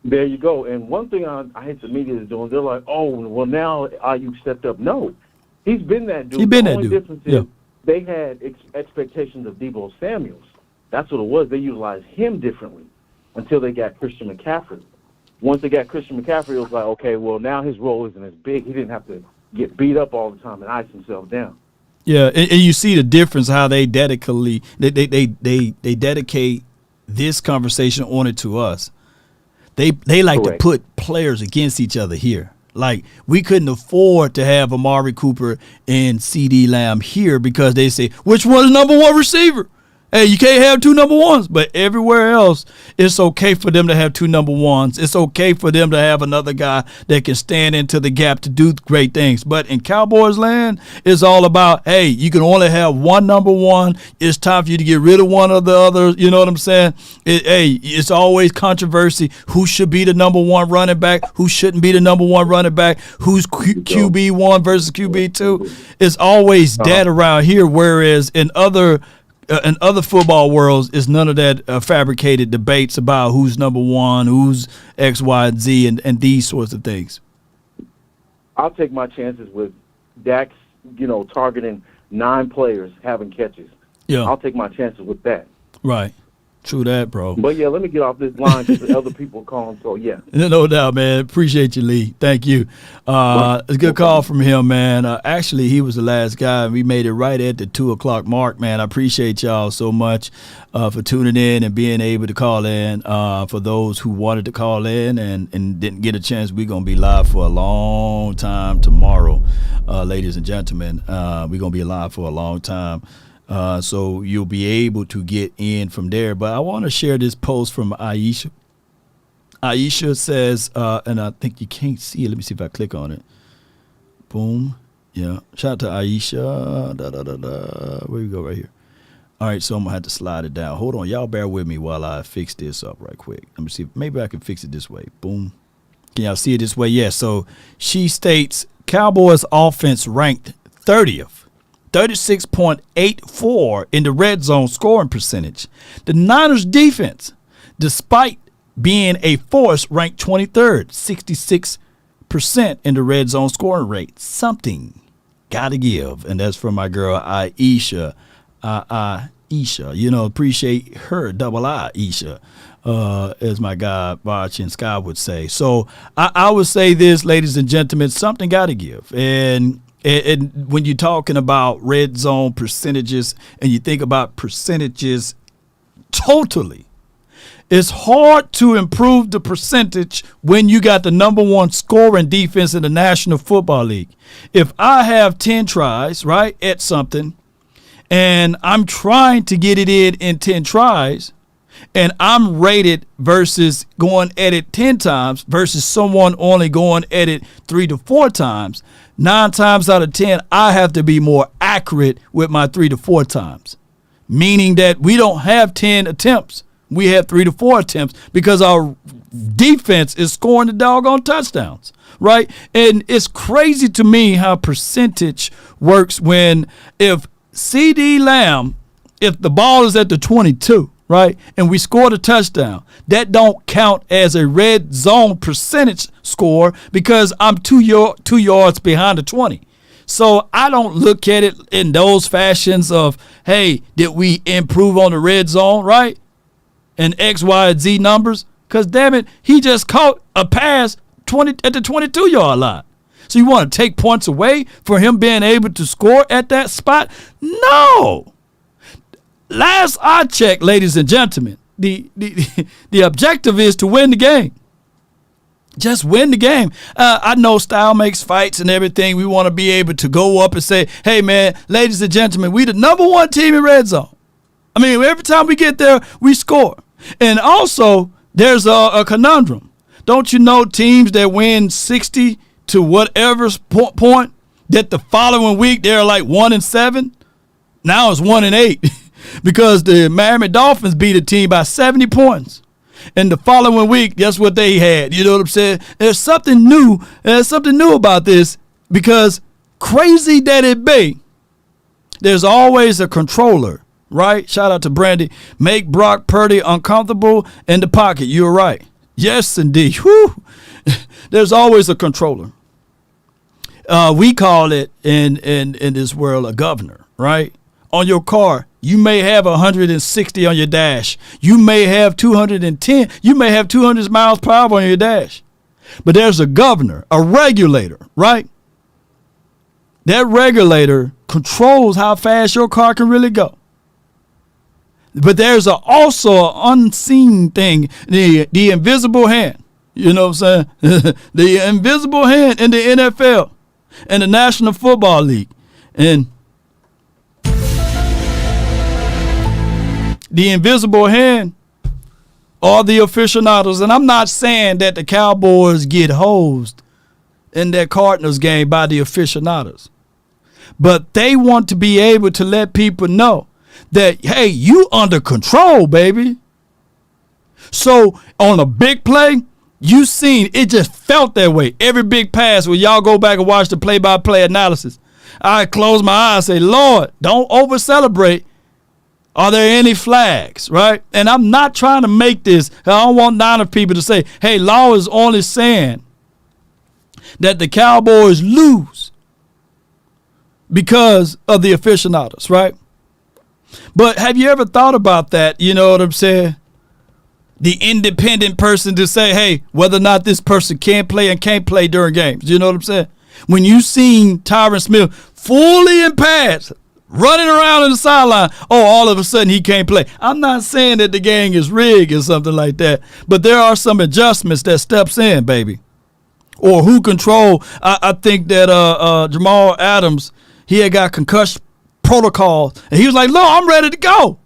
There you go. And one thing I hate the media is doing, they're like, oh, well, now Ayuk stepped up. No, he's been that dude. The only difference is they had expectations of Deebo Samuels. That's what it was. They utilized him differently until they got Christian McCaffrey. Once they got Christian McCaffrey, it was like, okay, well, now his role isn't as big. He didn't have to get beat up all the time and ice himself down. Yeah, and you see the difference how they dedicate this conversation on it to us. They like to put players against each other here. Like, we couldn't afford to have Amari Cooper and CeeDee Lamb here because they say, which one is number one receiver? Hey, you can't have 2 number ones. But everywhere else, it's okay for them to have 2 number ones. It's okay for them to have another guy that can stand into the gap to do great things. But in Cowboys land, it's all about, hey, you can only have 1 number one. It's time for you to get rid of one of the others. You know what I'm saying? It's always controversy. Who should be the number 1 running back? Who shouldn't be the number 1 running back? Who's QB1 versus QB2? It's always that around here, whereas in other football worlds, is none of that fabricated debates about who's number 1, who's X, Y, and Z, and these sorts of things. I'll take my chances with Dak, targeting 9 players having catches. Yeah, I'll take my chances with that. Right. True that, bro. But, let me get off this line because other people are calling, so, No doubt, man. Appreciate you, Lee. Thank you. It's a good call from him, man. Actually, he was the last guy, and we made it right at the 2 o'clock mark, man. I appreciate y'all so much for tuning in and being able to call in. For those who wanted to call in and didn't get a chance, we're going to be live for a long time tomorrow, ladies and gentlemen. We're going to be live for a long time. So you'll be able to get in from there. But I want to share this post from Aisha. Aisha says, and I think you can't see it. Let me see if I click on it. Boom. Yeah. Shout out to Aisha. Where we go right here. All right, so I'm going to have to slide it down. Hold on. Y'all bear with me while I fix this up right quick. Let me see. Maybe I can fix it this way. Boom. Can y'all see it this way? Yeah. So she states, Cowboys offense ranked 30th. 36.84 in the red zone scoring percentage. The Niners defense, despite being a force ranked 23rd, 66% in the red zone scoring rate. Something gotta give. And that's from my girl Aisha. Aisha, appreciate her, double I, Isha, as my guy Barch and Sky would say. So I would say this, ladies and gentlemen, something gotta give. And when you're talking about red zone percentages and you think about percentages totally, it's hard to improve the percentage when you got the number one scoring defense in the National Football League. If I have 10 tries, right, at something, and I'm trying to get it in 10 tries, and I'm rated versus going at it 10 times versus someone only going at it 3 to 4 times, 9 times out of 10, I have to be more accurate with my 3 to 4 times, meaning that we don't have 10 attempts. We have 3 to 4 attempts because our defense is scoring the doggone touchdowns, right? And it's crazy to me how percentage works when if CD Lamb, if the ball is at the 22, right, and we scored a touchdown, that don't count as a red zone percentage score because I'm 2 yards behind the 20. So I don't look at it in those fashions of, hey, did we improve on the red zone, right? And X, Y, and Z numbers, because damn it, he just caught a pass at the 22-yard line. So you want to take points away for him being able to score at that spot? No. Last I checked, ladies and gentlemen, the objective is to win the game. Just win the game. I know style makes fights and everything. We want to be able to go up and say, hey, man, ladies and gentlemen, we the number one team in red zone. I mean, every time we get there, we score. And also, there's a conundrum. Don't you know teams that win 60 to whatever point, that the following week they're like 1-7? Now it's 1-8 because the Miami Dolphins beat a team by 70 points. And the following week, guess what they had? You know what I'm saying? There's something new. There's something new about this because crazy that it be, there's always a controller. Right? Shout out to Brandy. Make Brock Purdy uncomfortable in the pocket. You're right. Yes, indeed. Whew. There's always a controller. We call it in this world a governor, right? On your car, you may have 160 on your dash. You may have 210. You may have 200 miles per hour on your dash. But there's a governor, a regulator, right? That regulator controls how fast your car can really go. But there's also an unseen thing, the invisible hand. You know what I'm saying? The invisible hand in the NFL and the National Football League. And the invisible hand are the aficionados. And I'm not saying that the Cowboys get hosed in their Cardinals game by the aficionados. But they want to be able to let people know that, hey, you under control, baby. So on a big play, you seen it just felt that way. Every big pass, when y'all go back and watch the play-by-play analysis, I close my eyes and say, Lord, don't over-celebrate. Are there any flags, right? And I'm not trying to make this. I don't want Niner people to say, hey, Law is only saying that the Cowboys lose because of the aficionados, right? But have you ever thought about that? You know what I'm saying? The independent person to say, hey, whether or not this person can play and can't play during games. You know what I'm saying? When you seen Tyron Smith fully in pads, running around in the sideline, all of a sudden he can't play. I'm not saying that the game is rigged or something like that, but there are some adjustments that steps in, baby. Or who control. I think that Jamal Adams, he had got concussion protocol, and he was like, "No, I'm ready to go."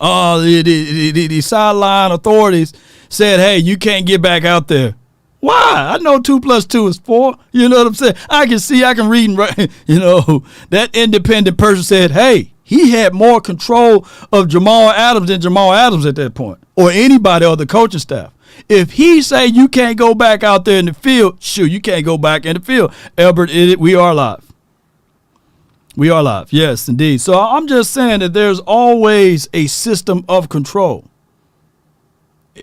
The sideline authorities said, "Hey, you can't get back out there." Why? I know 2 + 2 is 4. You know what I'm saying? I can see, I can read and write. You know, that independent person said, "Hey, he had more control of Jamal Adams than Jamal Adams at that point, or anybody or the coaching staff." If he say you can't go back out there in the field, shoot, you can't go back in the field. Albert, we are live. We are live. Yes, indeed. So I'm just saying that there's always a system of control.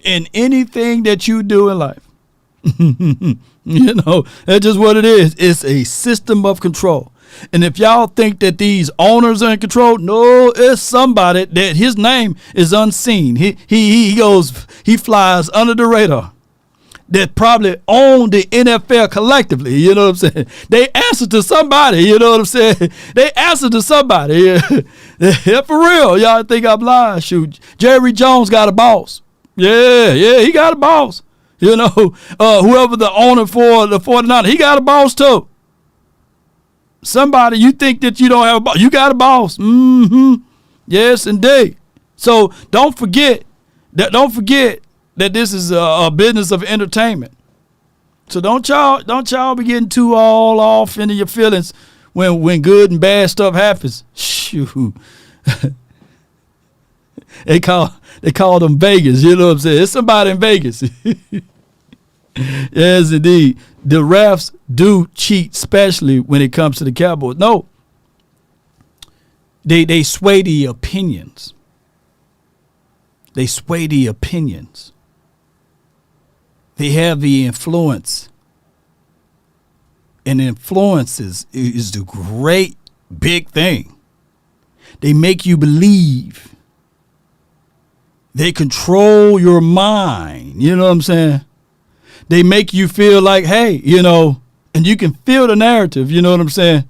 in anything that you do in life. That's just what it is. It's a system of control. And if y'all think that these owners are in control, no, it's somebody that his name is unseen. He flies under the radar. That probably own the NFL collectively, you know what I'm saying? They answer to somebody, you know what I'm saying? They answer to somebody. Yeah, for real. Y'all think I'm lying? Shoot, Jerry Jones got a boss. Yeah, he got a boss. Whoever the owner for the 49ers, he got a boss too. Somebody, you think that you don't have a boss, you got a boss. Mm-hmm. Yes, indeed. So don't forget that this is a business of entertainment. So don't y'all be getting too all off into your feelings when good and bad stuff happens. Shoot. They call them Vegas, you know what I'm saying? It's somebody in Vegas. Yes, indeed. The refs do cheat, especially when it comes to the Cowboys. No. They sway the opinions. They sway the opinions. They have the influence. And influence is the great big thing. They make you believe. They control your mind. You know what I'm saying? They make you feel like, hey, and you can feel the narrative. You know what I'm saying?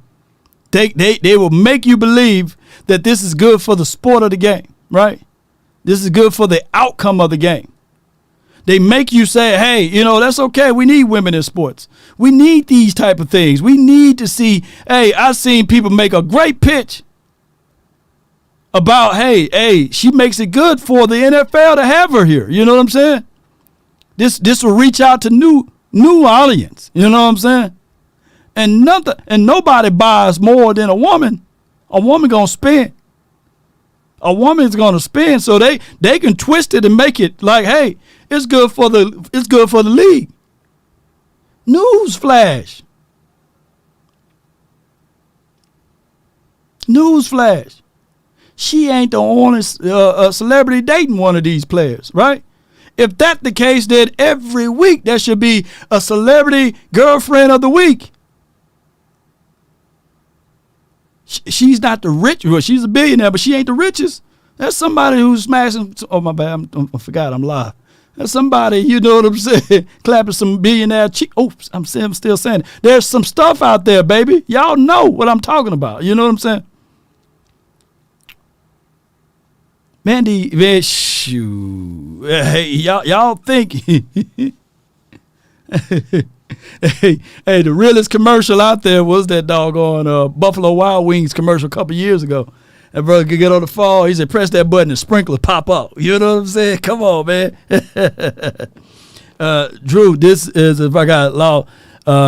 They will make you believe that this is good for the sport of the game, right? This is good for the outcome of the game. They make you say, hey, that's okay. We need women in sports. We need these type of things. We need to see, hey, I've seen people make a great pitch about, hey, she makes it good for the NFL to have her here. You know what I'm saying? This will reach out to new audience. You know what I'm saying? And nobody buys more than a woman. A woman gonna spend. A woman's gonna spend, so they can twist it and make it like, hey, it's good for the league. Newsflash. She ain't the only celebrity dating one of these players, right? If that's the case, then every week there should be a celebrity girlfriend of the week. She's not the rich. Well, she's a billionaire, but she ain't the richest. That's somebody who's smashing. Oh, my bad. I forgot I'm live. That's somebody, you know what I'm saying, clapping some billionaire cheek. Oh, I'm still saying it. There's some stuff out there, baby. Y'all know what I'm talking about. You know what I'm saying? Man, shoot. Hey, y'all think. Hey, the realest commercial out there was that doggone Buffalo Wild Wings commercial a couple years ago. That brother could get on the phone. He said, press that button and sprinklers pop up. You know what I'm saying? Come on, man. Drew, this is, if I got law,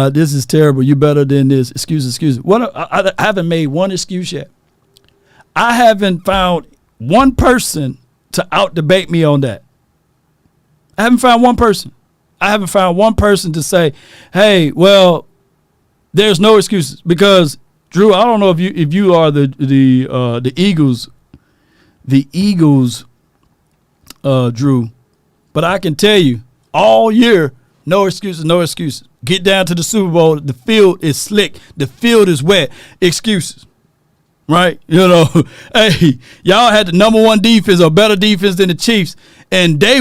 this is terrible. You better than this. Excuse me. I haven't made one excuse yet. I haven't found one person to out-debate me on that. I haven't found one person. I haven't found one person to say, hey, well, there's no excuses. Because, Drew, I don't know if you are the Eagles, Drew, but I can tell you all year, no excuses. Get down to the Super Bowl, the field is slick, the field is wet, excuses. Right? Hey, y'all had the number one defense or better defense than the Chiefs, and they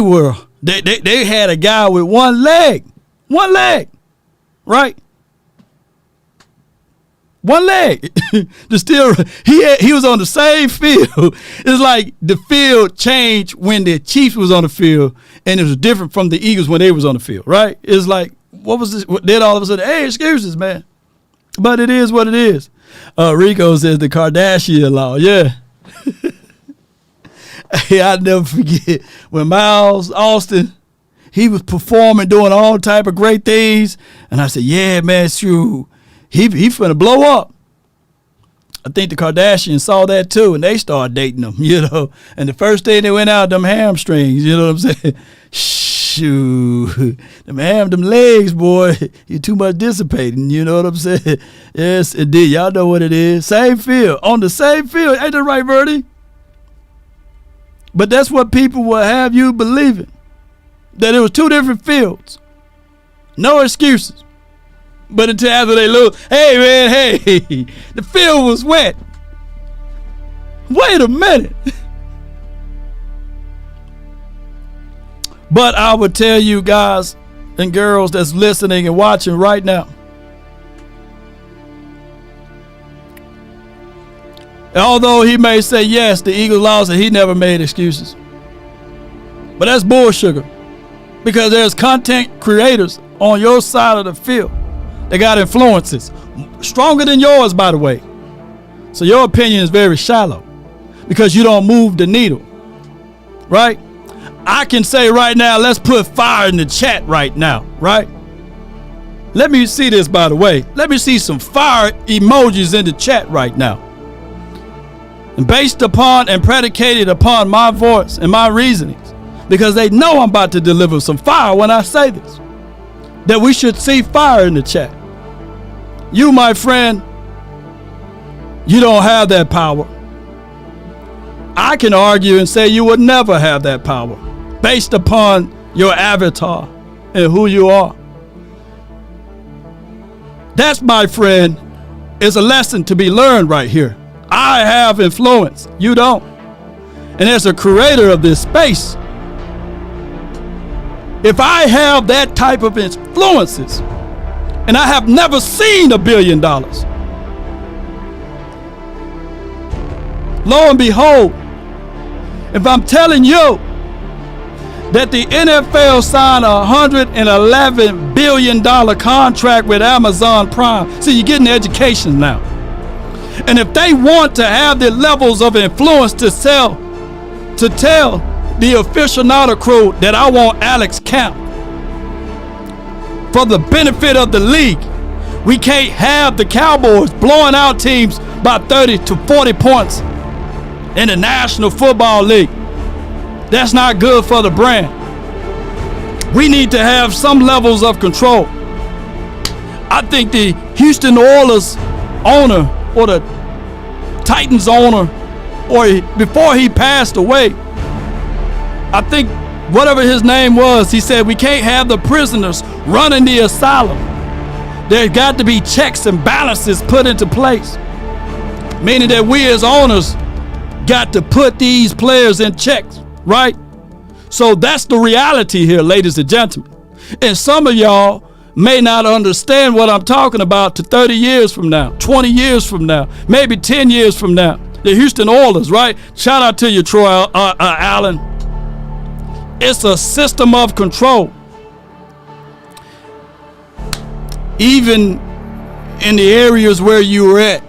had a guy with one leg, right? One leg. He was on the same field. It's like the field changed when the Chiefs was on the field, and it was different from the Eagles when they was on the field, right? It's like, what was this? Then all of a sudden, hey, excuses, man. But it is what it is. Rico says the Kardashian law. Yeah. Hey, I'll never forget when Miles Austin, he was performing, doing all type of great things. And I said, yeah, man, it's true. He finna blow up. I think the Kardashians saw that too, and they started dating him, And the first thing they went out, them hamstrings, you know what I'm saying? Shoot. Them legs, boy. You're too much dissipating, you know what I'm saying? Yes, indeed. Y'all know what it is. Same field. On the same field. Ain't that right, Verdi? But that's what people will have you believing. that it was two different fields. No excuses. But until after they lose, hey man, hey, the field was wet. Wait a minute. But I would tell you guys and girls that's listening and watching right now, although he may say, yes, the Eagles lost and he never made excuses. But that's bullshit. Because there's content creators on your side of the field. They got influences. Stronger than yours, by the way. So your opinion is very shallow. Because you don't move the needle. Right? I can say right now, let's put fire in the chat right now. Right? Let me see this, by the way. Let me see some fire emojis in the chat right now. And based upon and predicated upon my voice and my reasonings, because they know I'm about to deliver some fire when I say this, that we should see fire in the chat. You, my friend, you don't have that power. I can argue and say you would never have that power based upon your avatar and who you are. That's, my friend, is a lesson to be learned right here. I have influence. You don't. And as a creator of this space, if I have that type of influences, and I have never seen $1 billion, lo and behold, if I'm telling you that the NFL signed a $111 billion contract with Amazon Prime, see, you're getting education now. And if they want to have the levels of influence to tell the aficionado crew that I want Alex Camp for the benefit of the league, we can't have the Cowboys blowing out teams by 30 to 40 points in the National Football League. That's not good for the brand. We need to have some levels of control. I think the Houston Oilers owner, or the Titans owner, or before he passed away, I think whatever his name was, he said we can't have the prisoners running the asylum. There's got to be checks and balances put into place, meaning that we as owners got to put these players in checks, right? So that's the reality here, ladies and gentlemen. And some of y'all may not understand what I'm talking about to 30 years from now, 20 years from now, maybe 10 years from now. The Houston Oilers, right? Shout out to you, Troy Allen. It's a system of control. Even in the areas where you were at.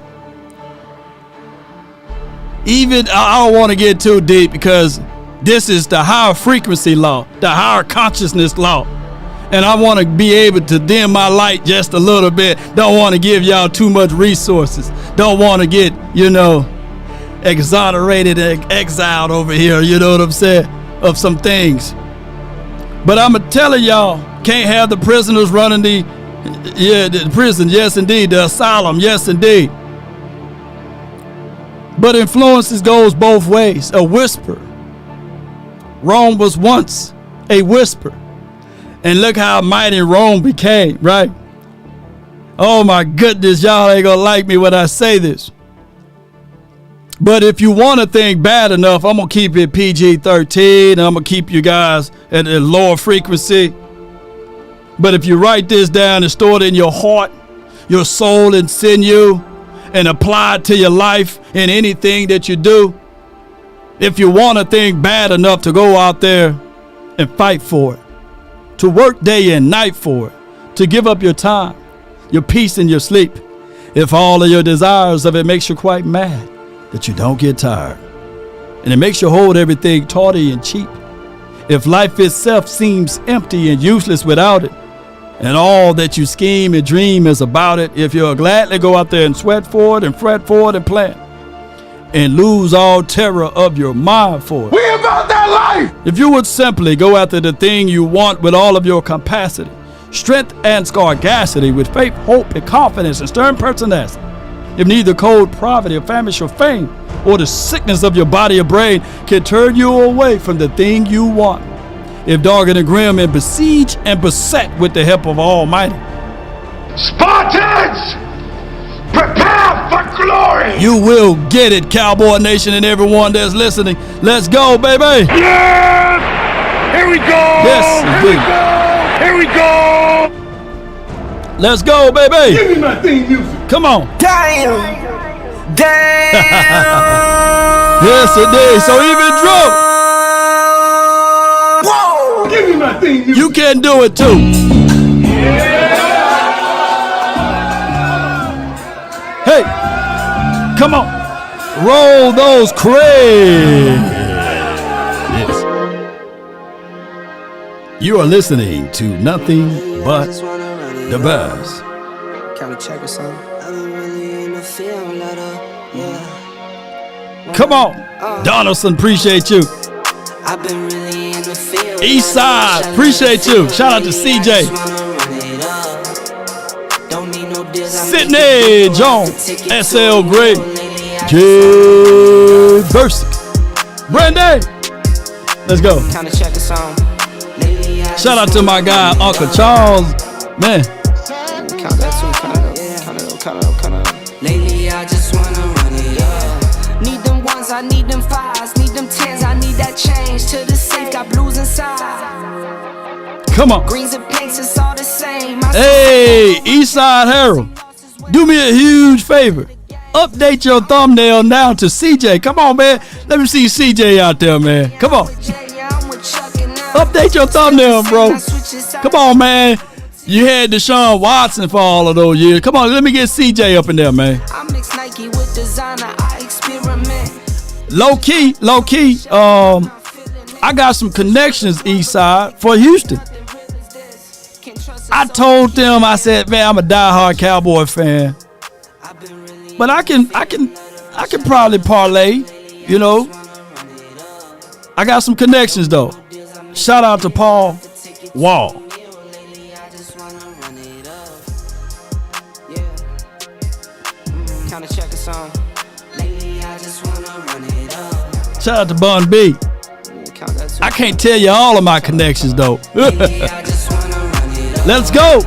Even, I don't want to get too deep because this is the higher frequency law, the higher consciousness law. And I want to be able to dim my light just a little bit. Don't want to give y'all too much resources. Don't want to get, exonerated and exiled over here, you know what I'm saying, of some things. But I'm telling y'all, can't have the prisoners running the prison, yes indeed, the asylum, yes indeed. But influences goes both ways, a whisper. Rome was once a whisper. And look how mighty Rome became, right? Oh my goodness, y'all ain't gonna like me when I say this. But if you want a thing bad enough, I'm going to keep it PG-13. I'm going to keep you guys at a lower frequency. But if you write this down and store it in your heart, your soul and sinew, and apply it to your life in anything that you do, if you want a thing bad enough to go out there and fight for it, to work day and night for it, to give up your time, your peace and your sleep, if all of your desires of it makes you quite mad, that you don't get tired, and it makes you hold everything tawdry and cheap. If life itself seems empty and useless without it, and all that you scheme and dream is about it, if you'll gladly go out there and sweat for it and fret for it and plan, and lose all terror of your mind for it. We about that life! If you would simply go after the thing you want with all of your capacity, strength and sagacity, with faith, hope, and confidence, and stern pertinacity, if neither cold poverty or famish or fame or the sickness of your body or brain can turn you away from the thing you want, if dogged and grim and besieged and beset with the help of Almighty. Spartans, prepare for glory. You will get it, Cowboy Nation and everyone that's listening. Let's go, baby. Yes! Here we go. Yes, Here we go. Let's go, baby. Give me my theme music. Come on. Damn. Yes, it did. So even Drew. Whoa. Give me my theme music. You can do it too. Hey, come on. Roll those cranes. You are listening to nothing but the buzz. Can we check or something? I've been really in the field, Come on. Donaldson, appreciate you. I've been really in the field. East Side, appreciate you. Shout out to CJ. Sydney Jones, SL Gray, J Versick, Brandy. Let's go. Shout out to my guy, Uncle Charles. Man. Lately, I just wanna run it up. Need them ones, I need them fives, need them tens, I need that change to the safe. Got blues inside. Come on. Greens and pinks, it's all the same. Hey, Eastside Harold, do me a huge favor. Update your thumbnail now to CJ. Come on, man. Let me see CJ out there, man. Come on. Update your thumbnail, bro. Come on, man. You had Deshaun Watson for all of those years. Come on, let me get CJ up in there, man. I mix Nike with designer, I experiment. Low key. I got some connections Eastside for Houston. I told them, I said, man, I'm a diehard Cowboy fan, but I can probably parlay, you know. I got some connections though. Shout out to Paul Wall. Shout out to Bun B. I can't tell you all of my connections though. Let's go.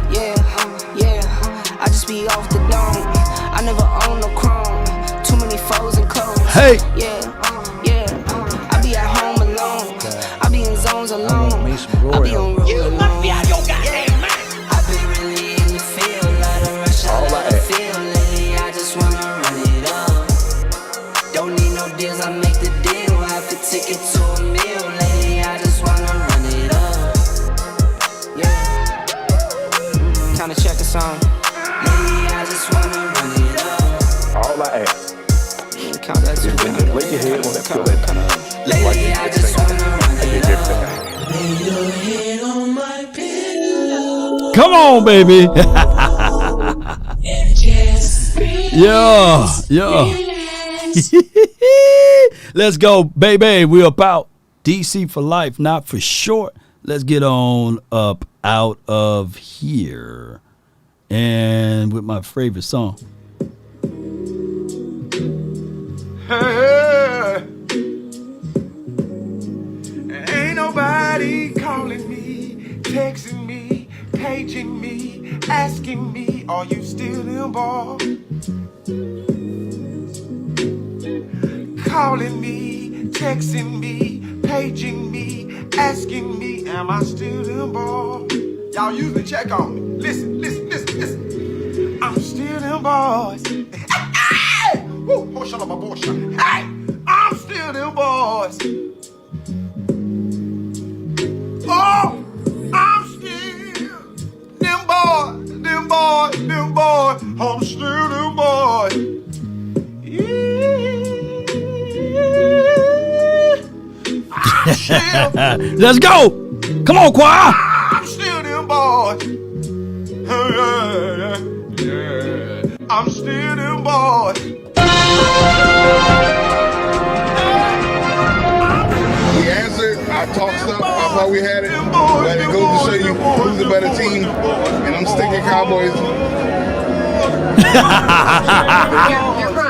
I just be off the dome. I never own no chrome. Too many foes and clothes. Hey. I be at home alone. I be in zones alone. I be on road. You must be out your goddamn mind. I've been really in the field, let her rush out of the field lately. I just wanna run it up. Don't need no deals, I make the deal. Have to take it to a meal lately. I just wanna run it up. Kinda check a song. Lately, I just wanna run it up. All I ask count that is when you lay your head on that pillow. Lately, I just wanna run it up. Lay your head on my pillow. Come on, baby. Yeah. Let's go, baby. We're about DC for life, not for short. Let's get on up out of here. And with my favorite song. Hey, ain't nobody calling me, texting me, paging me, asking me, are you still in ball? Calling me, texting me, paging me, asking me, am I still in ball? Y'all usually check on me. Listen. I'm still in boys. Hey! Woo! Shut up, my boy. Hey! I'm still in boys. Oh! I'm still them boys. I'm still them boys. Yeah. Let's go. Come on, choir. I'm still them boys. Yeah. I'm still them boys. We answered. I talked stuff. I thought we had it. But it goes to show you who's the better team. And I'm sticking Cowboys.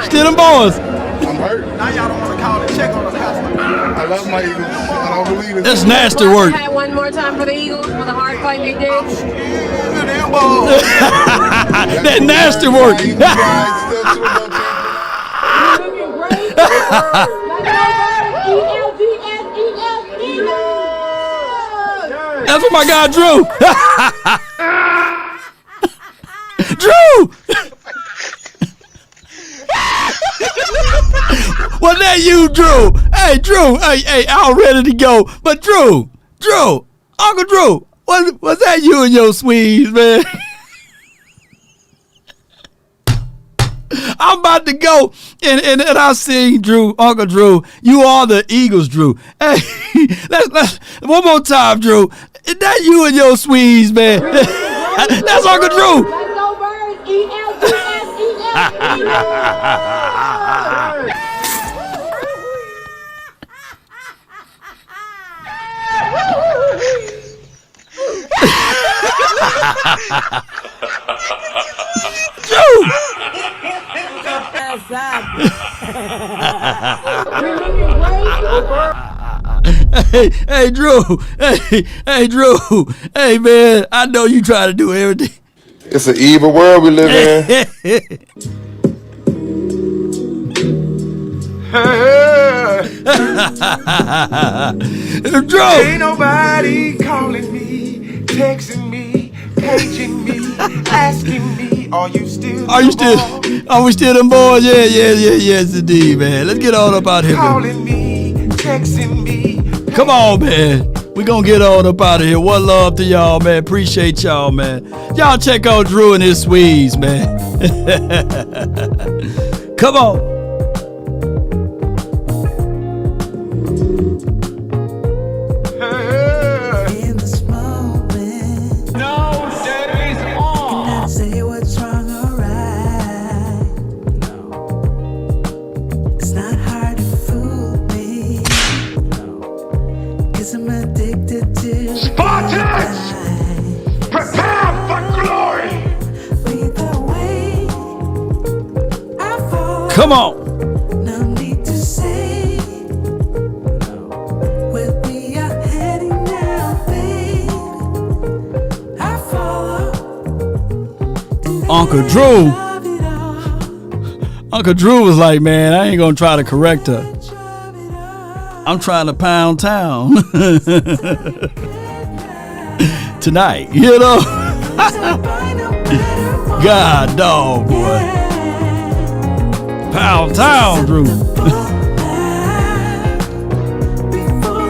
Still them boys. I'm hurt. Now y'all don't want to call and check on the pastor. I love my Eagles. I don't believe it. That's nasty work. One more time for the Eagles for the hard fight they did. That nasty work. That's what my guy Drew. Drew. Was that you, Drew? Hey, Drew. Hey, I'm ready to go. But Drew, Uncle Drew, was that you and your Swedes, man? I'm about to go, and I see Drew, Uncle Drew. You are the Eagles, Drew. Hey, let's one more time, Drew. Is that you and your Swedes, man? That's Uncle Drew. Let's go Birds. E-L-T-S-E-L-T-S. Drew. Hey, Drew. Hey, Drew. Hey, man. I know you try to do everything. It's an evil world we live in. Drew. Ain't nobody calling me, texting me, paging me, asking me, are we still them boys? Yeah, yes indeed, man. Let's get on up out here, man. calling me, texting me. Come on, man. We gonna get on up out of here. One love to y'all, man. Appreciate y'all, man. Y'all check out Drew and his Swedes, man. Come on. Come on. No need to say where we are heading now, babe. I follow. Uncle Drew was like, man, I ain't gonna try to correct her. I'm trying to pound town tonight, you know. God dog, boy. Pound town, Drew.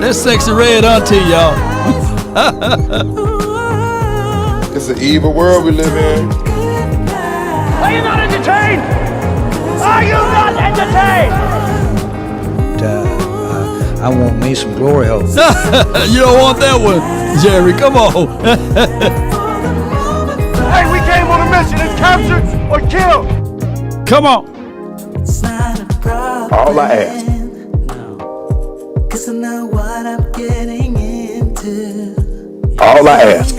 That's sexy red auntie, y'all. It's an evil world we live in. Are you not entertained? Are you not entertained? I want me some glory hole. You don't want that one, Jerry. Come on. Hey, we came on a mission and capture or kill. Come on. All I ask. Cause I know what I'm getting into. All I ask.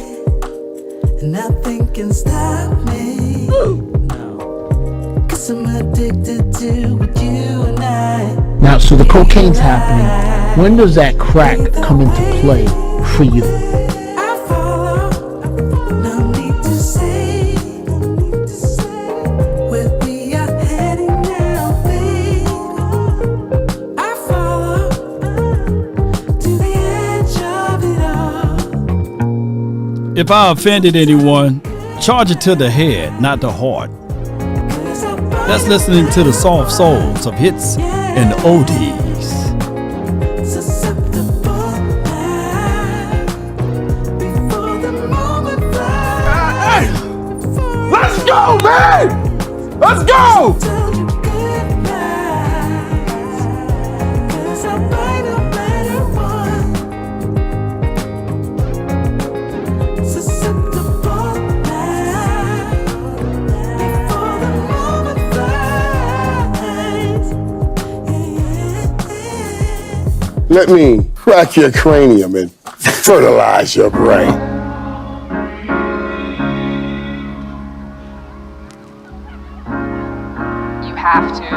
Nothing can stop me. Cause I'm addicted to with you and I. Now, so the cocaine's happening. When does that crack come into play for you? If I offended anyone, charge it to the head, not the heart. That's listening to the soft souls of hits and oldies. Hey, let's go, man! Let's go! Let me crack your cranium and fertilize your brain. You have to.